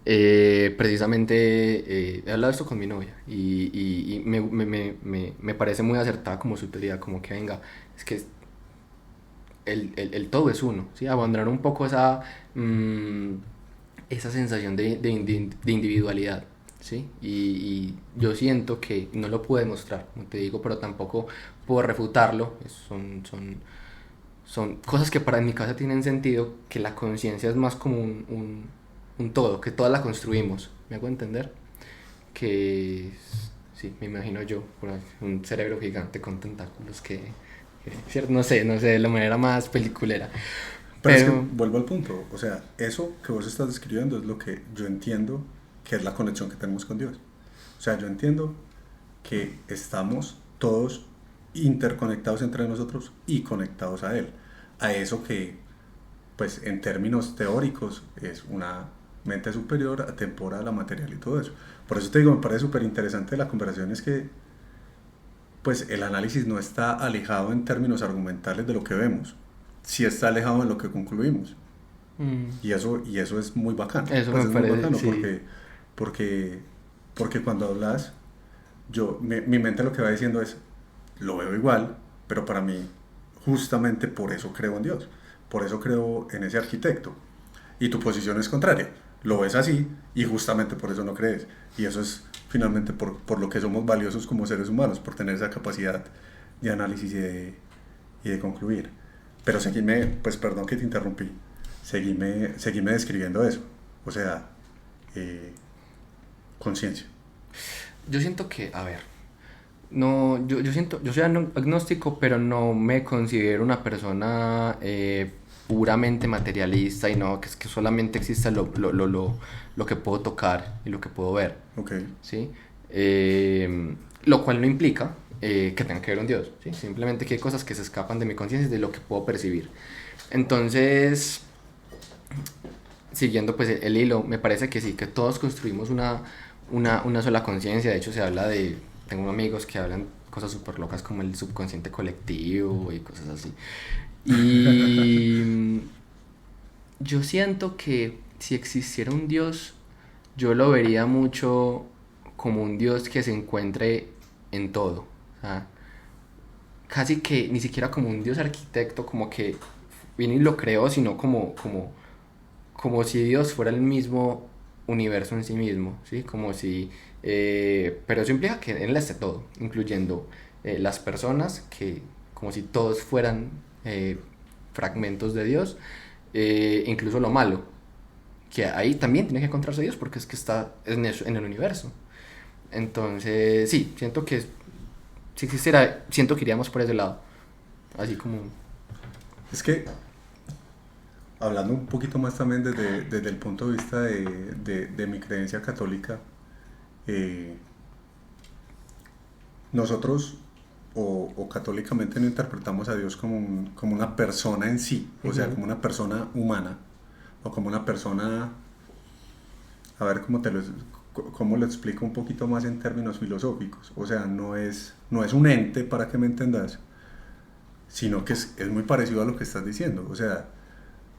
Precisamente he hablado esto con mi novia y me parece muy acertada como su teoría, como que venga, es que el todo es uno, ¿sí? Abandonar un poco esa sensación de individualidad. ¿Sí? Y yo siento que no lo puedo demostrar, como te digo, pero tampoco puedo refutarlo. Son cosas que en mi cabeza tienen sentido, que la conciencia es más como un todo, que todas la construimos, ¿Me hago entender? Que sí, me imagino yo, por ahí, un cerebro gigante con tentáculos ¿cierto? No sé, de la manera más peliculera. Pero es que Pero, vuelvo al punto, o sea, eso que vos estás describiendo es lo que yo entiendo que es la conexión que tenemos con Dios. O sea, yo entiendo que estamos todos interconectados entre nosotros y conectados a Él. A eso que, pues en términos teóricos, es una mente superior, atemporal, a material y todo eso. Por eso te digo, me parece súper interesante la conversación, es que pues el análisis no está alejado en términos argumentales de lo que vemos, sí está alejado en lo que concluimos. Y eso es muy bacano. eso Pues me es muy parece, bacano sí. porque, porque cuando hablas, mi mente lo que va diciendo es, lo veo igual, pero para mí, justamente por eso creo en Dios, por eso creo en ese arquitecto. Y tu posición es contraria, lo ves así y justamente por eso no crees. Y eso es finalmente por lo que somos valiosos como seres humanos, por tener esa capacidad de análisis y de concluir. Pero seguime, pues perdón que te interrumpí, seguime describiendo eso. O sea, eh, conciencia. Yo siento que, a ver, no, yo soy agnóstico, pero no me considero una persona puramente materialista y no, que es que solamente exista lo que puedo tocar y lo que puedo ver, Ok. ¿sí? Lo cual no implica que tenga que ver un Dios, ¿sí? Simplemente que hay cosas que se escapan de mi conciencia y de lo que puedo percibir. Entonces, siguiendo pues el hilo, me parece que sí, que todos construimos una sola conciencia. De hecho, se habla tengo amigos que hablan cosas súper locas como el subconsciente colectivo y cosas así. Y yo siento que si existiera un Dios, yo lo vería mucho como un Dios que se encuentre en todo. O sea, casi que ni siquiera como un Dios arquitecto, como que viene y lo creó, sino como si Dios fuera el mismo universo en sí mismo, ¿sí? Como si... pero eso implica que en él esté todo, incluyendo las personas, que como si todos fueran fragmentos de Dios, incluso lo malo, que ahí también tiene que encontrarse Dios porque es que está en el universo. Entonces, sí, siento que si existiera, siento que iríamos por ese lado, así como... Es que, hablando un poquito más también desde el punto de vista de mi creencia católica, eh, nosotros o católicamente no interpretamos a Dios como una persona en sí, o sea, como una persona humana, o como una persona, a ver cómo lo explico un poquito más en términos filosóficos, o sea, no es un ente, para que me entendas, sino que es muy parecido a lo que estás diciendo, o sea,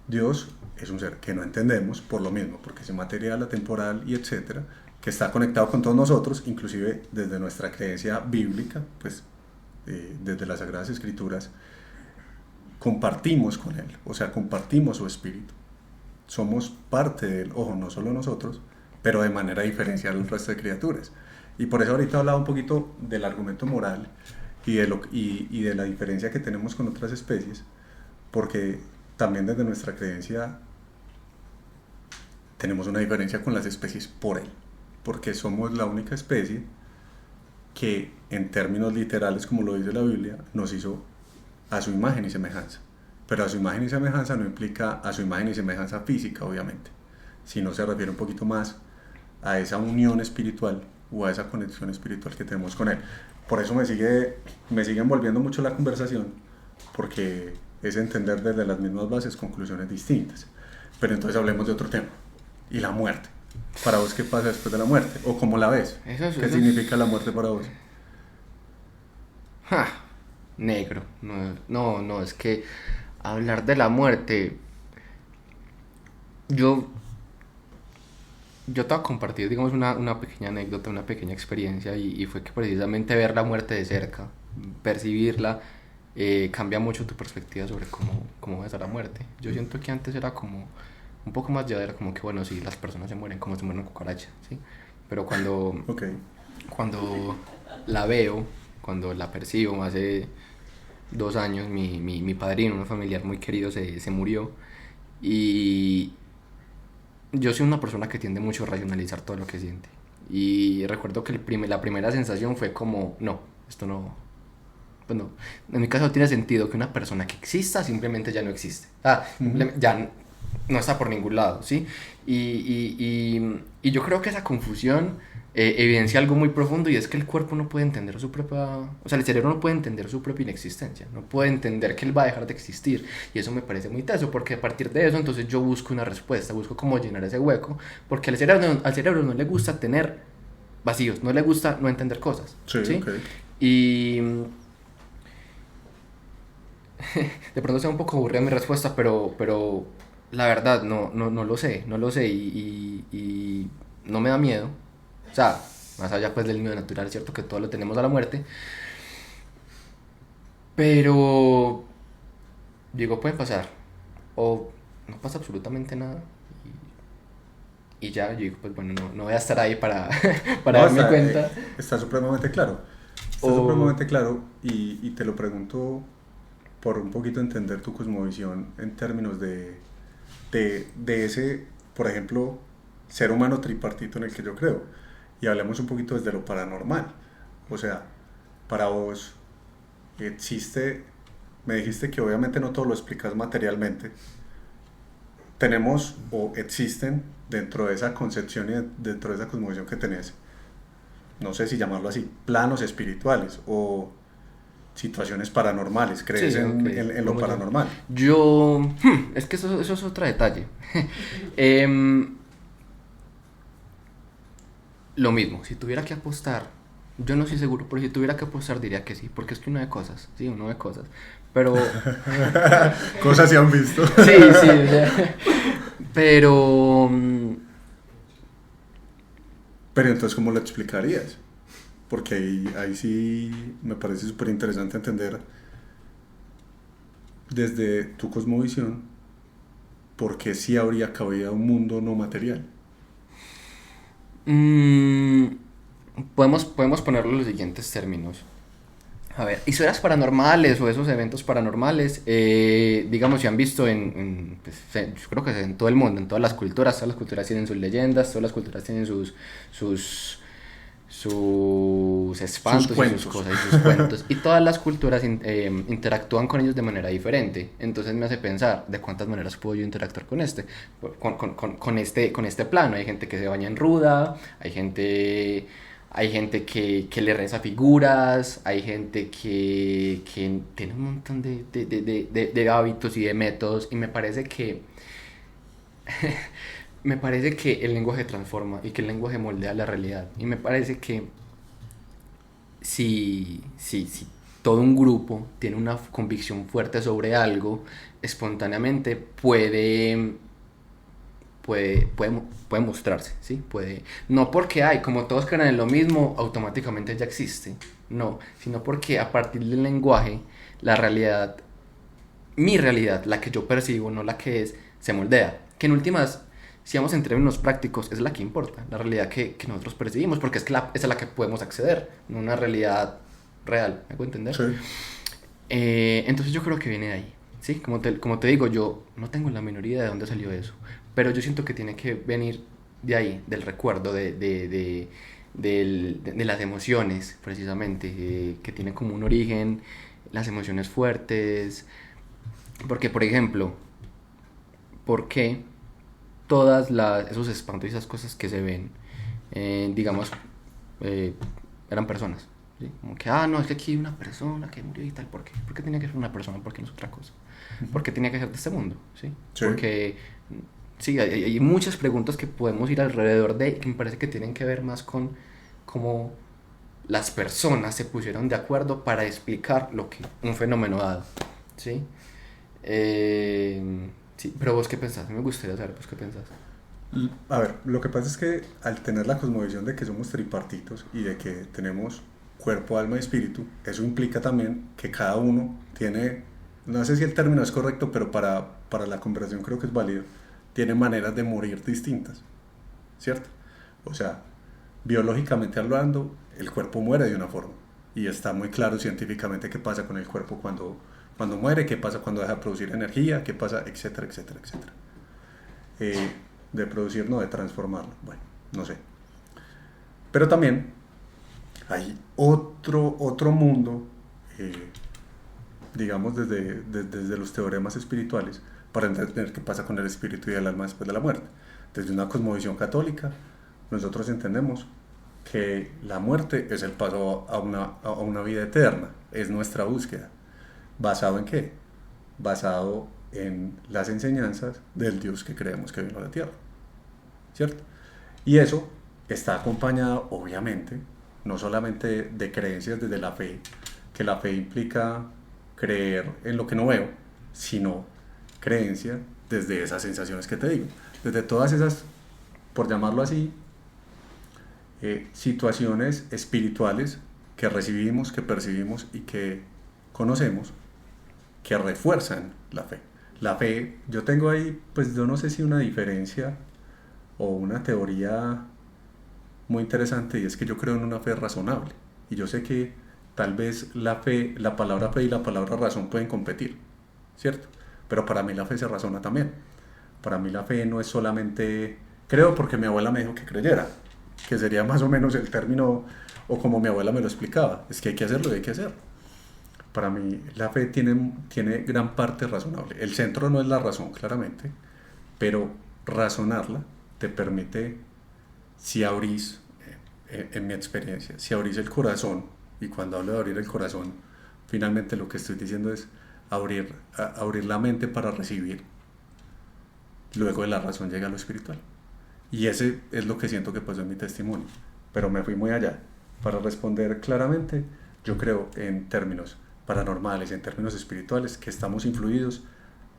Dios es un ser que no entendemos por lo mismo, porque es inmaterial, atemporal y etcétera, que está conectado con todos nosotros, inclusive desde nuestra creencia bíblica, pues desde las Sagradas Escrituras, compartimos con Él, o sea, compartimos su espíritu. Somos parte de Él, ojo, no solo nosotros, pero de manera diferencial al resto de criaturas. Y por eso ahorita hablaba un poquito del argumento moral y de la diferencia que tenemos con otras especies, porque también desde nuestra creencia tenemos una diferencia con las especies por Él, porque somos la única especie que en términos literales, como lo dice la Biblia, nos hizo a su imagen y semejanza. Pero a su imagen y semejanza no implica a su imagen y semejanza física, obviamente, sino se refiere un poquito más a esa unión espiritual o a esa conexión espiritual que tenemos con Él. Por eso me sigue envolviendo mucho la conversación, porque es entender desde las mismas bases conclusiones distintas. Pero entonces hablemos de otro tema, y la muerte. Para vos, ¿qué pasa después de la muerte? ¿O cómo la ves? ¿Qué significa la muerte para vos? Ja, negro. No, es que hablar de la muerte. Yo te voy a compartir, digamos, una pequeña anécdota, una pequeña experiencia, y fue que precisamente ver la muerte de cerca, percibirla, cambia mucho tu perspectiva sobre cómo ves a la muerte. Yo siento que antes era como un poco más llevadera, como que bueno, sí, las personas se mueren como se mueren cucarachas, ¿sí? Pero Okay. cuando la veo, cuando la percibo, hace 2 años mi padrino, un familiar muy querido, se murió, y yo soy una persona que tiende mucho a racionalizar todo lo que siente. Y recuerdo que la primera sensación fue como, no, esto no, pues no. En mi caso no tiene sentido que una persona que exista simplemente ya no existe. Ya no está por ningún lado, ¿sí? Y yo creo que esa confusión evidencia algo muy profundo, y es que el cuerpo no puede entender su propia... O sea, el cerebro no puede entender su propia inexistencia, no puede entender que él va a dejar de existir, y eso me parece muy teso, porque a partir de eso entonces yo busco una respuesta, busco cómo llenar ese hueco, porque al cerebro no le gusta tener vacíos, no le gusta no entender cosas, Sí, ¿sí? ok. Y de pronto sea un poco aburrida mi respuesta, pero la verdad no lo sé, y no me da miedo. O sea, más allá pues del miedo natural, es cierto que todo lo tenemos a la muerte, pero digo, puede pasar, o no pasa absolutamente nada, y ya, yo digo, pues bueno, no voy a estar ahí para, para No, darme cuenta. está supremamente claro. Está O, supremamente claro y te lo pregunto por un poquito entender tu cosmovisión en términos de ese, por ejemplo, ser humano tripartito en el que yo creo. Y hablemos un poquito desde lo paranormal. O sea, para vos existe, me dijiste que obviamente no todo lo explicas materialmente. Tenemos o existen dentro de esa concepción y dentro de esa cosmovisión que tenés, no sé si llamarlo así, planos espirituales o situaciones paranormales. ¿Crees sí, ok, en lo paranormal? es que eso es otro detalle. Em, Lo mismo, si tuviera que apostar, yo no estoy seguro, pero si tuviera que apostar diría que sí, porque es que uno ve cosas, sí, uno ve cosas, pero Cosas se han visto. sí, sí, o sea, pero Pero entonces, ¿cómo lo explicarías? Porque ahí sí me parece súper interesante entender desde tu cosmovisión por qué sí habría cabida un mundo no material. mm, podemos ponerlo en los siguientes términos. A ver, historias paranormales o esos eventos paranormales, digamos, se han visto pues, yo creo que en todo el mundo, en todas las culturas tienen sus leyendas, todas las culturas tienen sus, sus espantos y sus cosas y sus cuentos, y todas las culturas interactúan con ellos de manera diferente. Entonces me hace pensar, ¿de cuántas maneras puedo yo interactuar con con este plano? Hay gente que se baña en ruda, hay gente que le reza figuras, hay gente que tiene un montón de hábitos y de métodos, y me parece que el lenguaje transforma y que el lenguaje moldea la realidad. Y me parece que si todo un grupo tiene una convicción fuerte sobre algo, espontáneamente puede mostrarse, ¿sí? No porque como todos creen en lo mismo, automáticamente ya existe, no, sino porque a partir del lenguaje, la realidad, mi realidad, la que yo percibo, no la que es, se moldea, que en últimas, si vamos en términos prácticos, es la que importa, la realidad que nosotros percibimos, porque es que esa es la que podemos acceder, no una realidad real, ¿me hago entender? Sí. Entonces yo creo que viene de ahí, ¿sí? Como te digo, yo no tengo la menor idea de dónde salió eso, pero yo siento que tiene que venir de ahí, del recuerdo, de las emociones, precisamente, que tiene como un origen, las emociones fuertes, porque, por ejemplo, ¿por qué esos espantos y esas cosas que se ven, digamos, eran personas? ¿Sí? Como que, no, es que aquí hay una persona que murió y tal. ¿Por qué? ¿Por qué tenía que ser una persona? ¿Por qué no es otra cosa? ¿Por qué tenía que ser de este mundo? ¿Sí? Sí. Porque, sí, hay muchas preguntas que podemos ir alrededor que me parece que tienen que ver más con cómo las personas se pusieron de acuerdo para explicar un fenómeno dado. ¿Sí? Sí, pero vos qué pensás, me gustaría saber vos qué pensás. A ver, lo que pasa es que al tener la cosmovisión de que somos tripartitos y de que tenemos cuerpo, alma y espíritu, eso implica también que cada uno tiene, no sé si el término es correcto, pero para la conversación creo que es válido, tiene maneras de morir distintas, ¿cierto? O sea, biológicamente hablando, el cuerpo muere de una forma y está muy claro científicamente qué pasa con el cuerpo cuando muere, qué pasa cuando deja de producir energía, qué pasa, etcétera, etcétera, etcétera. de producir, no, de transformarla. Bueno, no sé. Pero también hay otro mundo, digamos desde los teoremas espirituales, para entender qué pasa con el espíritu y el alma después de la muerte. Desde una cosmovisión católica, nosotros entendemos que la muerte es el paso a una vida eterna, es nuestra búsqueda. ¿Basado en qué? Basado en las enseñanzas del Dios que creemos que vino a la tierra, ¿cierto? Y eso está acompañado, obviamente, no solamente de creencias desde la fe, que la fe implica creer en lo que no veo, sino creencia desde esas sensaciones que te digo, desde todas esas, por llamarlo así, situaciones espirituales que recibimos, que percibimos y que conocemos, que refuerzan la fe. La fe, yo tengo ahí, pues yo no sé si una diferencia o una teoría muy interesante, y es que yo creo en una fe razonable. Y yo sé que tal vez la fe, la palabra fe y la palabra razón pueden competir, ¿cierto? Pero para mí la fe se razona también. Para mí la fe no es solamente, creo porque mi abuela me dijo que creyera, que sería más o menos el término, o como mi abuela me lo explicaba, es que hay que hacerlo y hay que hacerlo. Para mí la fe tiene gran parte razonable. El centro no es la razón, claramente, pero razonarla te permite, si abrís, en mi experiencia, si abrís el corazón, y cuando hablo de abrir el corazón, finalmente lo que estoy diciendo es abrir la mente para recibir, luego de la razón llega lo espiritual. Y ese es lo que siento que pasó en mi testimonio. Pero me fui muy allá. Para responder claramente, yo creo en términos paranormales, en términos espirituales, que estamos influidos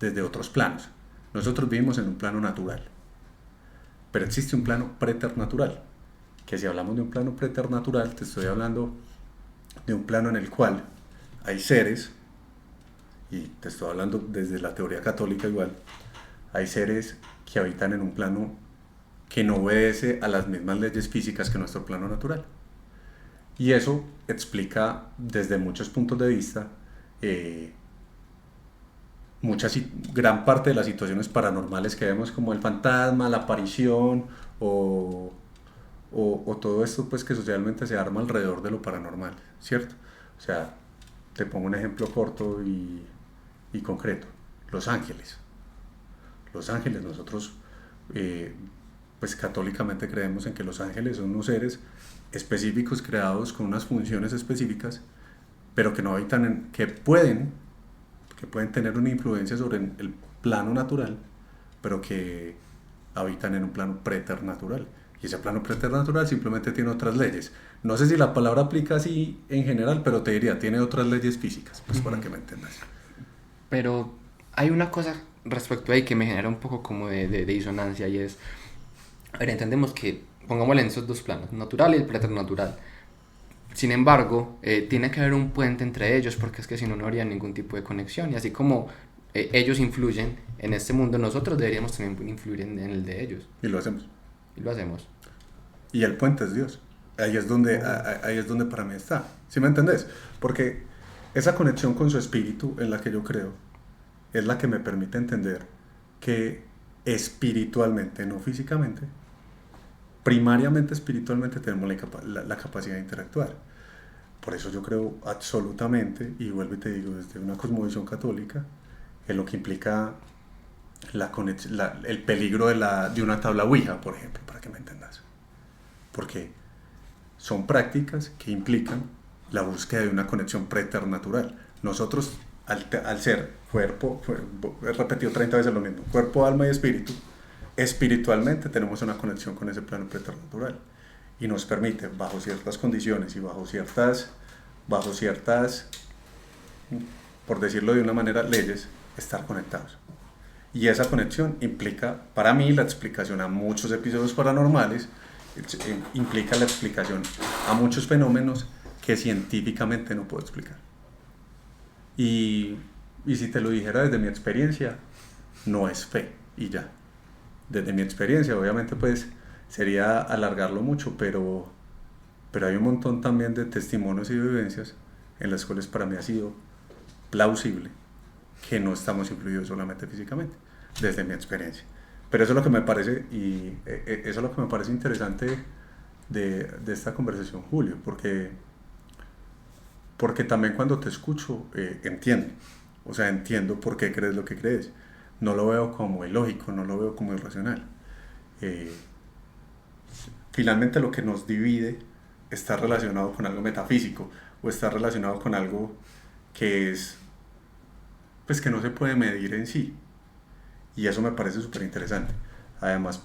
desde otros planos. Nosotros vivimos en un plano natural, pero existe un plano preternatural, que si hablamos de un plano preternatural, te estoy hablando de un plano en el cual hay seres, y te estoy hablando desde la teoría católica igual, hay seres que habitan en un plano que no obedece a las mismas leyes físicas que nuestro plano natural. Y eso explica desde muchos puntos de vista gran parte de las situaciones paranormales que vemos, como el fantasma, la aparición o todo esto pues que socialmente se arma alrededor de lo paranormal, ¿cierto? O sea, te pongo un ejemplo corto y concreto. Los ángeles. Los ángeles, nosotros pues católicamente creemos en que los ángeles son unos seres específicos creados con unas funciones específicas, pero que no habitan que pueden tener una influencia sobre el plano natural, pero que habitan en un plano preternatural. Y ese plano preternatural simplemente tiene otras leyes. No sé si la palabra aplica así en general, pero te diría, tiene otras leyes físicas, pues para que me entiendas. Pero hay una cosa respecto a ahí que me genera un poco como de disonancia, y es, a ver, entendemos que, pongámosle en esos dos planos, natural y el preternatural. Sin embargo, tiene que haber un puente entre ellos, porque es que si no, no habría ningún tipo de conexión. Y así como ellos influyen en este mundo, nosotros deberíamos también influir en el de ellos. Y lo hacemos. Y lo hacemos. Y el puente es Dios. Ahí es donde para mí está. ¿Sí me entendés? Porque esa conexión con su espíritu en la que yo creo es la que me permite entender que espiritualmente, no físicamente, primariamente espiritualmente tenemos la capacidad de interactuar. Por eso yo creo absolutamente, y vuelvo y te digo, desde una cosmovisión católica, en lo que implica el peligro de una tabla Ouija, por ejemplo, para que me entendas. Porque son prácticas que implican la búsqueda de una conexión preternatural. Nosotros, al ser cuerpo, he repetido 30 veces lo mismo, cuerpo, alma y espíritu, espiritualmente tenemos una conexión con ese plano preternatural y nos permite, bajo ciertas condiciones y bajo ciertas, por decirlo de una manera, leyes, estar conectados. Y esa conexión implica, para mí, la explicación a muchos episodios paranormales, implica la explicación a muchos fenómenos que científicamente no puedo explicar. Y si te lo dijera desde mi experiencia, no es fe y ya. Desde mi experiencia, obviamente pues sería alargarlo mucho, pero hay un montón también de testimonios y vivencias en las cuales para mí ha sido plausible que no estamos influidos solamente físicamente, desde mi experiencia. Pero eso es lo que me parece, eso es lo que me parece interesante de esta conversación, Julio, porque también cuando te escucho entiendo, o sea, entiendo por qué crees lo que crees. No lo veo como ilógico, no lo veo como irracional. Eh, Finalmente lo que nos divide está relacionado con algo metafísico o está relacionado con algo que es, pues que no se puede medir en sí. Y eso me parece súper interesante. Además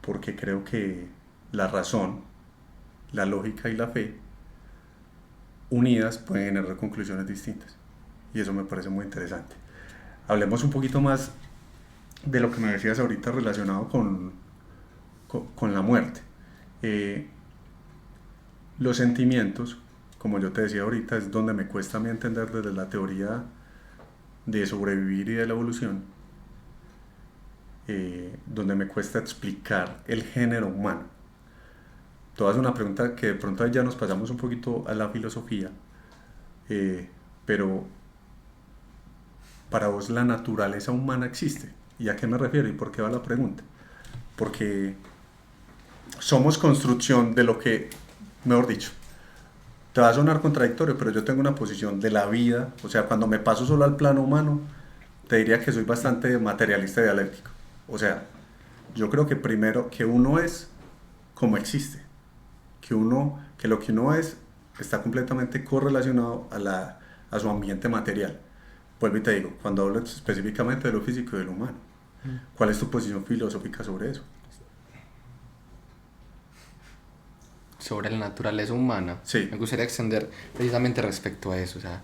porque creo que la razón, la lógica y la fe unidas pueden generar conclusiones distintas. Y eso me parece muy interesante. Hablemos un poquito más de lo que me decías ahorita relacionado con la muerte. Eh, los sentimientos, como yo te decía ahorita, es donde me cuesta a mí entender desde la teoría de sobrevivir y de la evolución, donde me cuesta explicar el género humano. Toda es una pregunta que de pronto ya nos pasamos un poquito a la filosofía, pero para vos la naturaleza humana existe. ¿Y a qué me refiero? ¿Y por qué va la pregunta? Porque somos construcción de lo que, mejor dicho, te va a sonar contradictorio, pero yo tengo una posición de la vida, o sea, cuando me paso solo al plano humano, te diría que soy bastante materialista y dialéctico. O sea, yo creo que primero que uno es como existe, que lo que uno es está completamente correlacionado a su ambiente material. Vuelvo y te digo, cuando hablo específicamente de lo físico y de lo humano, ¿cuál es tu posición filosófica sobre eso? Sobre la naturaleza humana. Sí, Me gustaría extender precisamente respecto a eso. O sea,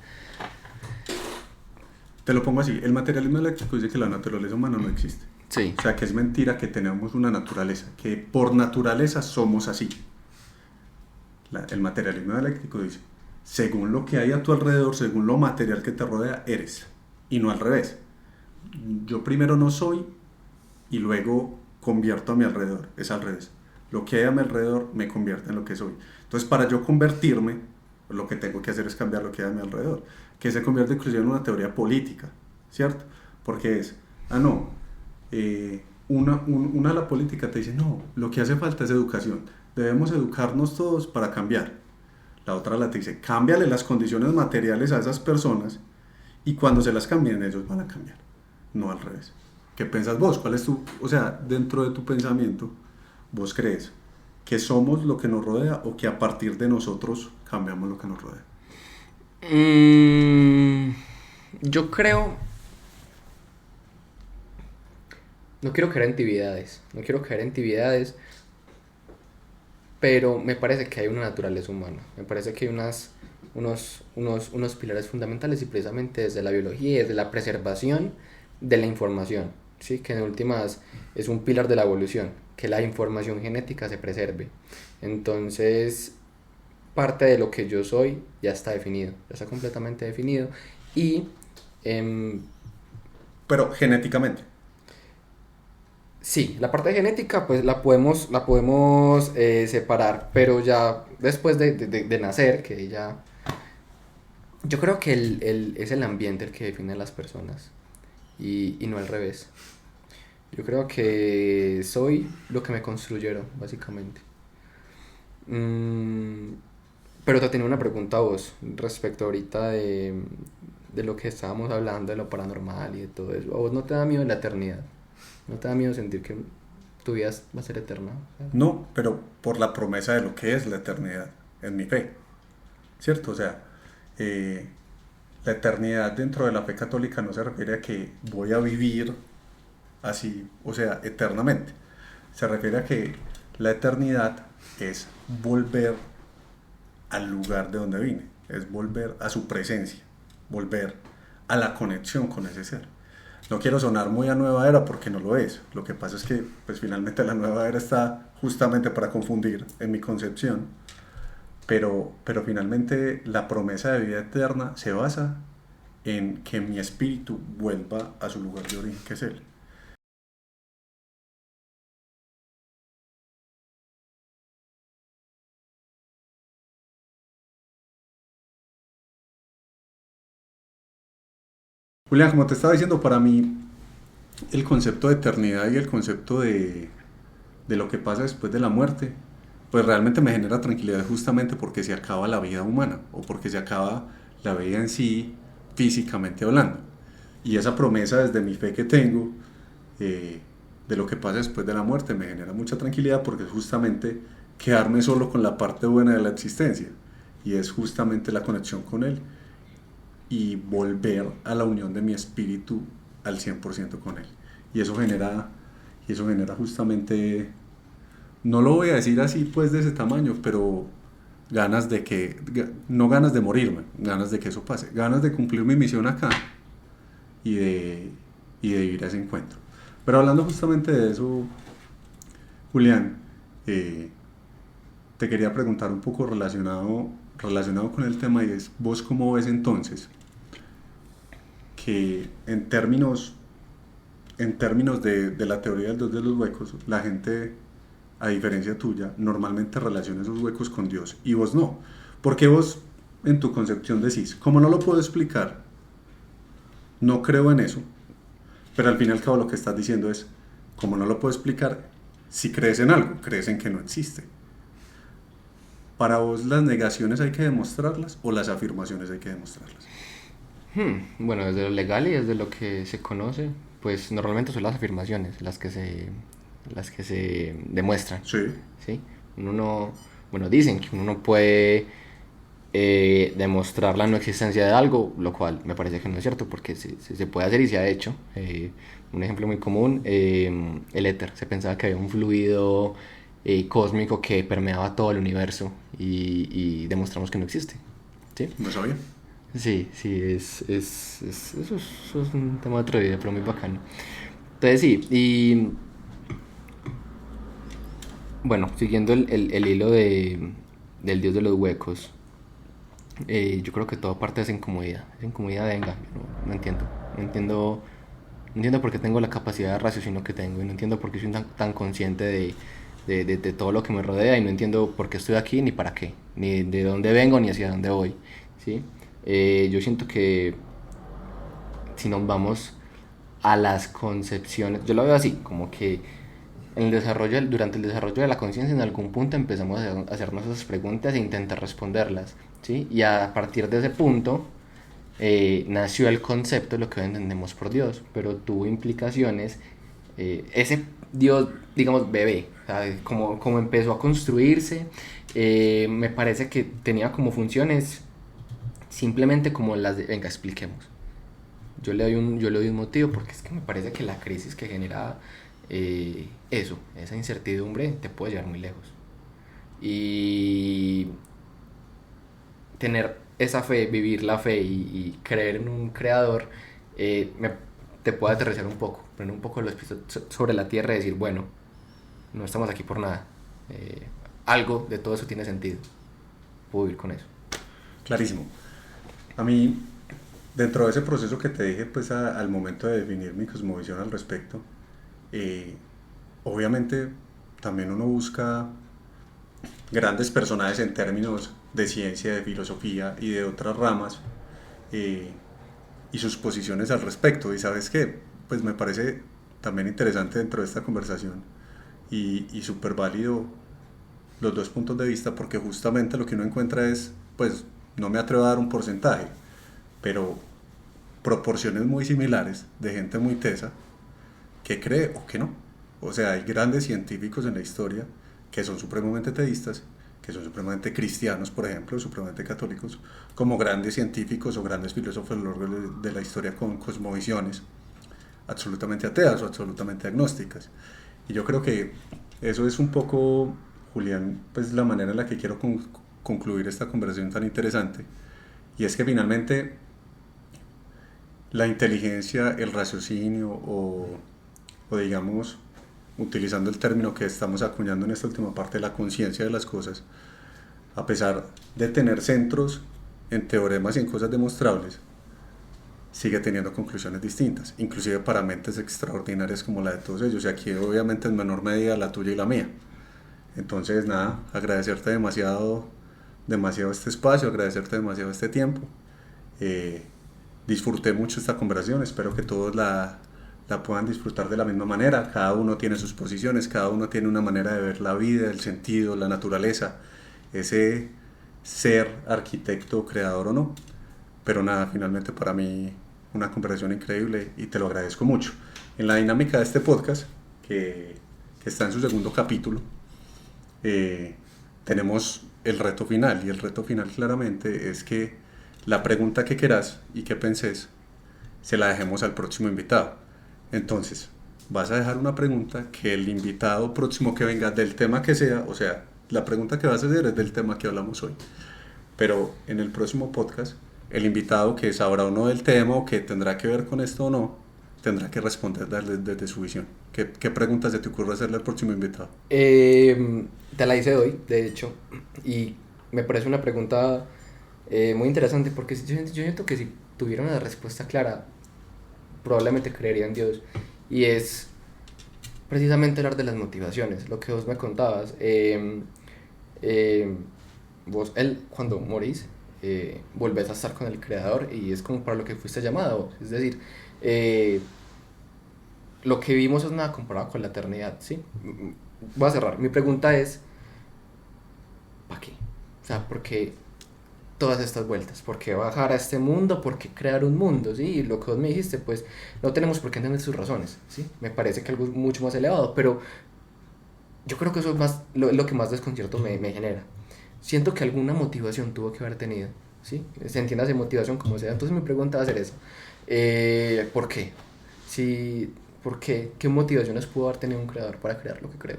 te lo pongo así, el materialismo eléctrico dice que la naturaleza humana no existe. sí. O sea, que es mentira que tenemos una naturaleza, que por naturaleza somos así. El materialismo dialéctico dice, según lo que hay a tu alrededor, según lo material que te rodea, eres. Y no al revés. Yo primero no soy y luego convierto a mi alrededor. Es al revés. Lo que hay a mi alrededor me convierte en lo que soy. Entonces, para yo convertirme, lo que tengo que hacer es cambiar lo que hay a mi alrededor. Que se convierte inclusive en una teoría política, ¿cierto? Porque es, no, una de la política te dice, no, lo que hace falta es educación. Debemos educarnos todos para cambiar. La otra la te dice, cámbiale las condiciones materiales a esas personas y cuando se las cambien ellos van a cambiar. No al revés. ¿Qué piensas vos? ¿Cuál es tu, o sea, dentro de tu pensamiento, vos crees que somos lo que nos rodea o que a partir de nosotros cambiamos lo que nos rodea? Mm, yo creo. No quiero caer en tibiedades. No quiero caer en tibiedades. Pero me parece que hay una naturaleza humana. Me parece que hay unos pilares fundamentales y precisamente desde la biología y desde la preservación de la información. ¿Sí? Que en últimas es un pilar de la evolución. Que la información genética se preserve. Entonces, parte de lo que yo soy ya está definido. Ya está completamente definido. Y Pero genéticamente. sí, la parte genética pues la podemos separar, pero ya después de nacer, que ya... Yo creo que es el ambiente el que define a las personas y no al revés. Yo creo que soy lo que me construyeron, básicamente. Mm, pero te tenía una pregunta a vos respecto ahorita de lo que estábamos hablando, de lo paranormal y de todo eso. ¿A vos no te da miedo la eternidad? ¿No te da miedo sentir que tu vida va a ser eterna? O sea, No, pero por la promesa de lo que es la eternidad, en mi fe. ¿Cierto? O sea, eh, la eternidad dentro de la fe católica no se refiere a que voy a vivir así, o sea, eternamente. Se refiere a que la eternidad es volver al lugar de donde vine, es volver a su presencia, volver a la conexión con ese ser. No quiero sonar muy a nueva era porque no lo es. Lo que pasa es que pues finalmente la nueva era está justamente para confundir en mi concepción, pero finalmente la promesa de vida eterna se basa en que mi espíritu vuelva a su lugar de origen, que es Él. Julián, como te estaba diciendo, para mí el concepto de eternidad y el concepto de lo que pasa después de la muerte, pues realmente me genera tranquilidad justamente porque se acaba la vida humana o porque se acaba la vida en sí físicamente hablando. Y esa promesa desde mi fe que tengo de lo que pasa después de la muerte me genera mucha tranquilidad porque es justamente quedarme solo con la parte buena de la existencia y es justamente la conexión con Él y volver a la unión de mi espíritu al 100% con Él. Y eso genera justamente, no lo voy a decir así pues de ese tamaño, pero ganas de que, no ganas de morirme, ganas de que eso pase, ganas de cumplir mi misión acá y de vivir ese encuentro. Pero hablando justamente de eso, Julián, eh, te quería preguntar un poco relacionado con el tema y es, ¿vos cómo ves entonces que en términos de la teoría del Dios de los huecos, la gente, a diferencia tuya, normalmente relaciona esos huecos con Dios y vos no? Porque vos en tu concepción decís, como no lo puedo explicar, no creo en eso, pero al fin y al cabo lo que estás diciendo es, como no lo puedo explicar, si crees en algo, crees en que no existe. ¿Para vos las negaciones hay que demostrarlas o las afirmaciones hay que demostrarlas? Bueno, desde lo legal y desde lo que se conoce, pues normalmente son las afirmaciones las que se demuestran, Sí, ¿sí? Uno no, bueno, dicen que uno no puede demostrar la no existencia de algo, lo cual me parece que no es cierto, porque se puede hacer y se ha hecho. Un ejemplo muy común, el éter. Se pensaba que había un fluido cósmico que permeaba todo el universo y demostramos que no existe, ¿sí? no sabía. Sí, sí, eso es un tema de otro video, pero muy bacano. Entonces sí, y bueno, siguiendo el hilo del dios de los huecos, yo creo que todo parte de esa incomodidad. Esa incomodidad, venga, no entiendo. No entiendo por qué tengo la capacidad de raciocinio que tengo y no entiendo por qué soy tan consciente de todo lo que me rodea y no entiendo por qué estoy aquí ni para qué, ni de dónde vengo ni hacia dónde voy, ¿sí? Yo siento que si nos vamos a las concepciones, yo lo veo así, como que durante el desarrollo de la conciencia en algún punto empezamos a hacernos esas preguntas e intentar responderlas, ¿sí? Y a partir de ese punto nació el concepto de lo que hoy entendemos por Dios, pero tuvo implicaciones, ese Dios, digamos, bebé, ¿sabes? Como empezó a construirse, me parece que tenía como funciones simplemente como las de, venga, expliquemos. Yo le doy un motivo porque es que me parece que la crisis que genera esa incertidumbre te puede llevar muy lejos. Y tener esa fe, vivir la fe y creer en un creador, te puede aterrizar un poco, poner un poco los pies sobre la tierra y decir, bueno, no estamos aquí por nada. Algo de todo eso tiene sentido. Puedo vivir con eso. Clarísimo. A mí, dentro de ese proceso que te dije, pues al momento de definir mi cosmovisión al respecto, eh, obviamente también uno busca grandes personajes en términos de ciencia, de filosofía y de otras ramas eh, y sus posiciones al respecto. Y sabes qué, pues me parece también interesante dentro de esta conversación y súper válido los dos puntos de vista porque justamente lo que uno encuentra es, pues no me atrevo a dar un porcentaje, pero proporciones muy similares de gente muy tesa que cree o que no. O sea, hay grandes científicos en la historia que son supremamente teístas, que son supremamente cristianos, por ejemplo, supremamente católicos, como grandes científicos o grandes filósofos a lo largo de la historia con cosmovisiones absolutamente ateas o absolutamente agnósticas. Y yo creo que eso es un poco, Julián, pues la manera en la que quiero concluir esta conversación tan interesante. Y es que finalmente la inteligencia, el raciocinio o digamos, utilizando el término que estamos acuñando en esta última parte, la conciencia de las cosas, a pesar de tener centros en teoremas y en cosas demostrables, sigue teniendo conclusiones distintas, inclusive para mentes extraordinarias como la de todos ellos, y aquí obviamente en menor medida la tuya y la mía. Entonces nada, agradecerte demasiado este espacio, agradecerte demasiado este tiempo. Disfruté mucho esta conversación, espero que todos la puedan disfrutar de la misma manera. Cada uno tiene sus posiciones, cada uno tiene una manera de ver la vida, el sentido, la naturaleza, ese ser arquitecto, creador o no. Pero nada, finalmente para mí una conversación increíble y te lo agradezco mucho. En la dinámica de este podcast, que está en su segundo capítulo, tenemos el reto final, y el reto final claramente es que la pregunta que quieras y que penses se la dejemos al próximo invitado. Entonces vas a dejar una pregunta que el invitado próximo que venga, del tema que sea, o sea, la pregunta que vas a hacer es del tema que hablamos hoy, pero en el próximo podcast el invitado que sabrá o no del tema o que tendrá que ver con esto o no, tendrá que responder desde su visión. ¿Qué preguntas se te ocurre hacerle al próximo invitado? Te la hice hoy, de hecho, y me parece una pregunta muy interesante, porque yo siento que si tuviera una respuesta clara, probablemente creería en Dios, y es precisamente hablar de las motivaciones, lo que vos me contabas. Vos, cuando morís, volvés a estar con el creador y es como para lo que fuiste llamado, es decir, lo que vimos es nada comparado con la eternidad, ¿sí? Voy a cerrar, mi pregunta es ¿para qué? O sea, ¿por qué todas estas vueltas? ¿Por qué bajar a este mundo? ¿Por qué crear un mundo? ¿Sí? Y lo que vos me dijiste, pues no tenemos por qué entender sus razones, ¿sí? Me parece que algo mucho más elevado, pero yo creo que eso es más lo que más desconcierto me genera. Siento que alguna motivación tuvo que haber tenido, ¿sí? Se entiende esa motivación como sea. Entonces mi pregunta va a ser esa. ¿Por qué? ¿Por qué? ¿Qué motivaciones pudo haber tenido un creador para crear lo que creó?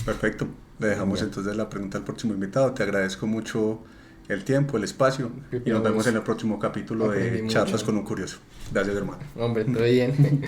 Perfecto. Le dejamos Bien. Entonces la pregunta al próximo invitado. Te agradezco mucho el tiempo, el espacio, y nos vemos en el próximo capítulo de Charlas con un Curioso. Gracias, hermano. Hombre, todo bien.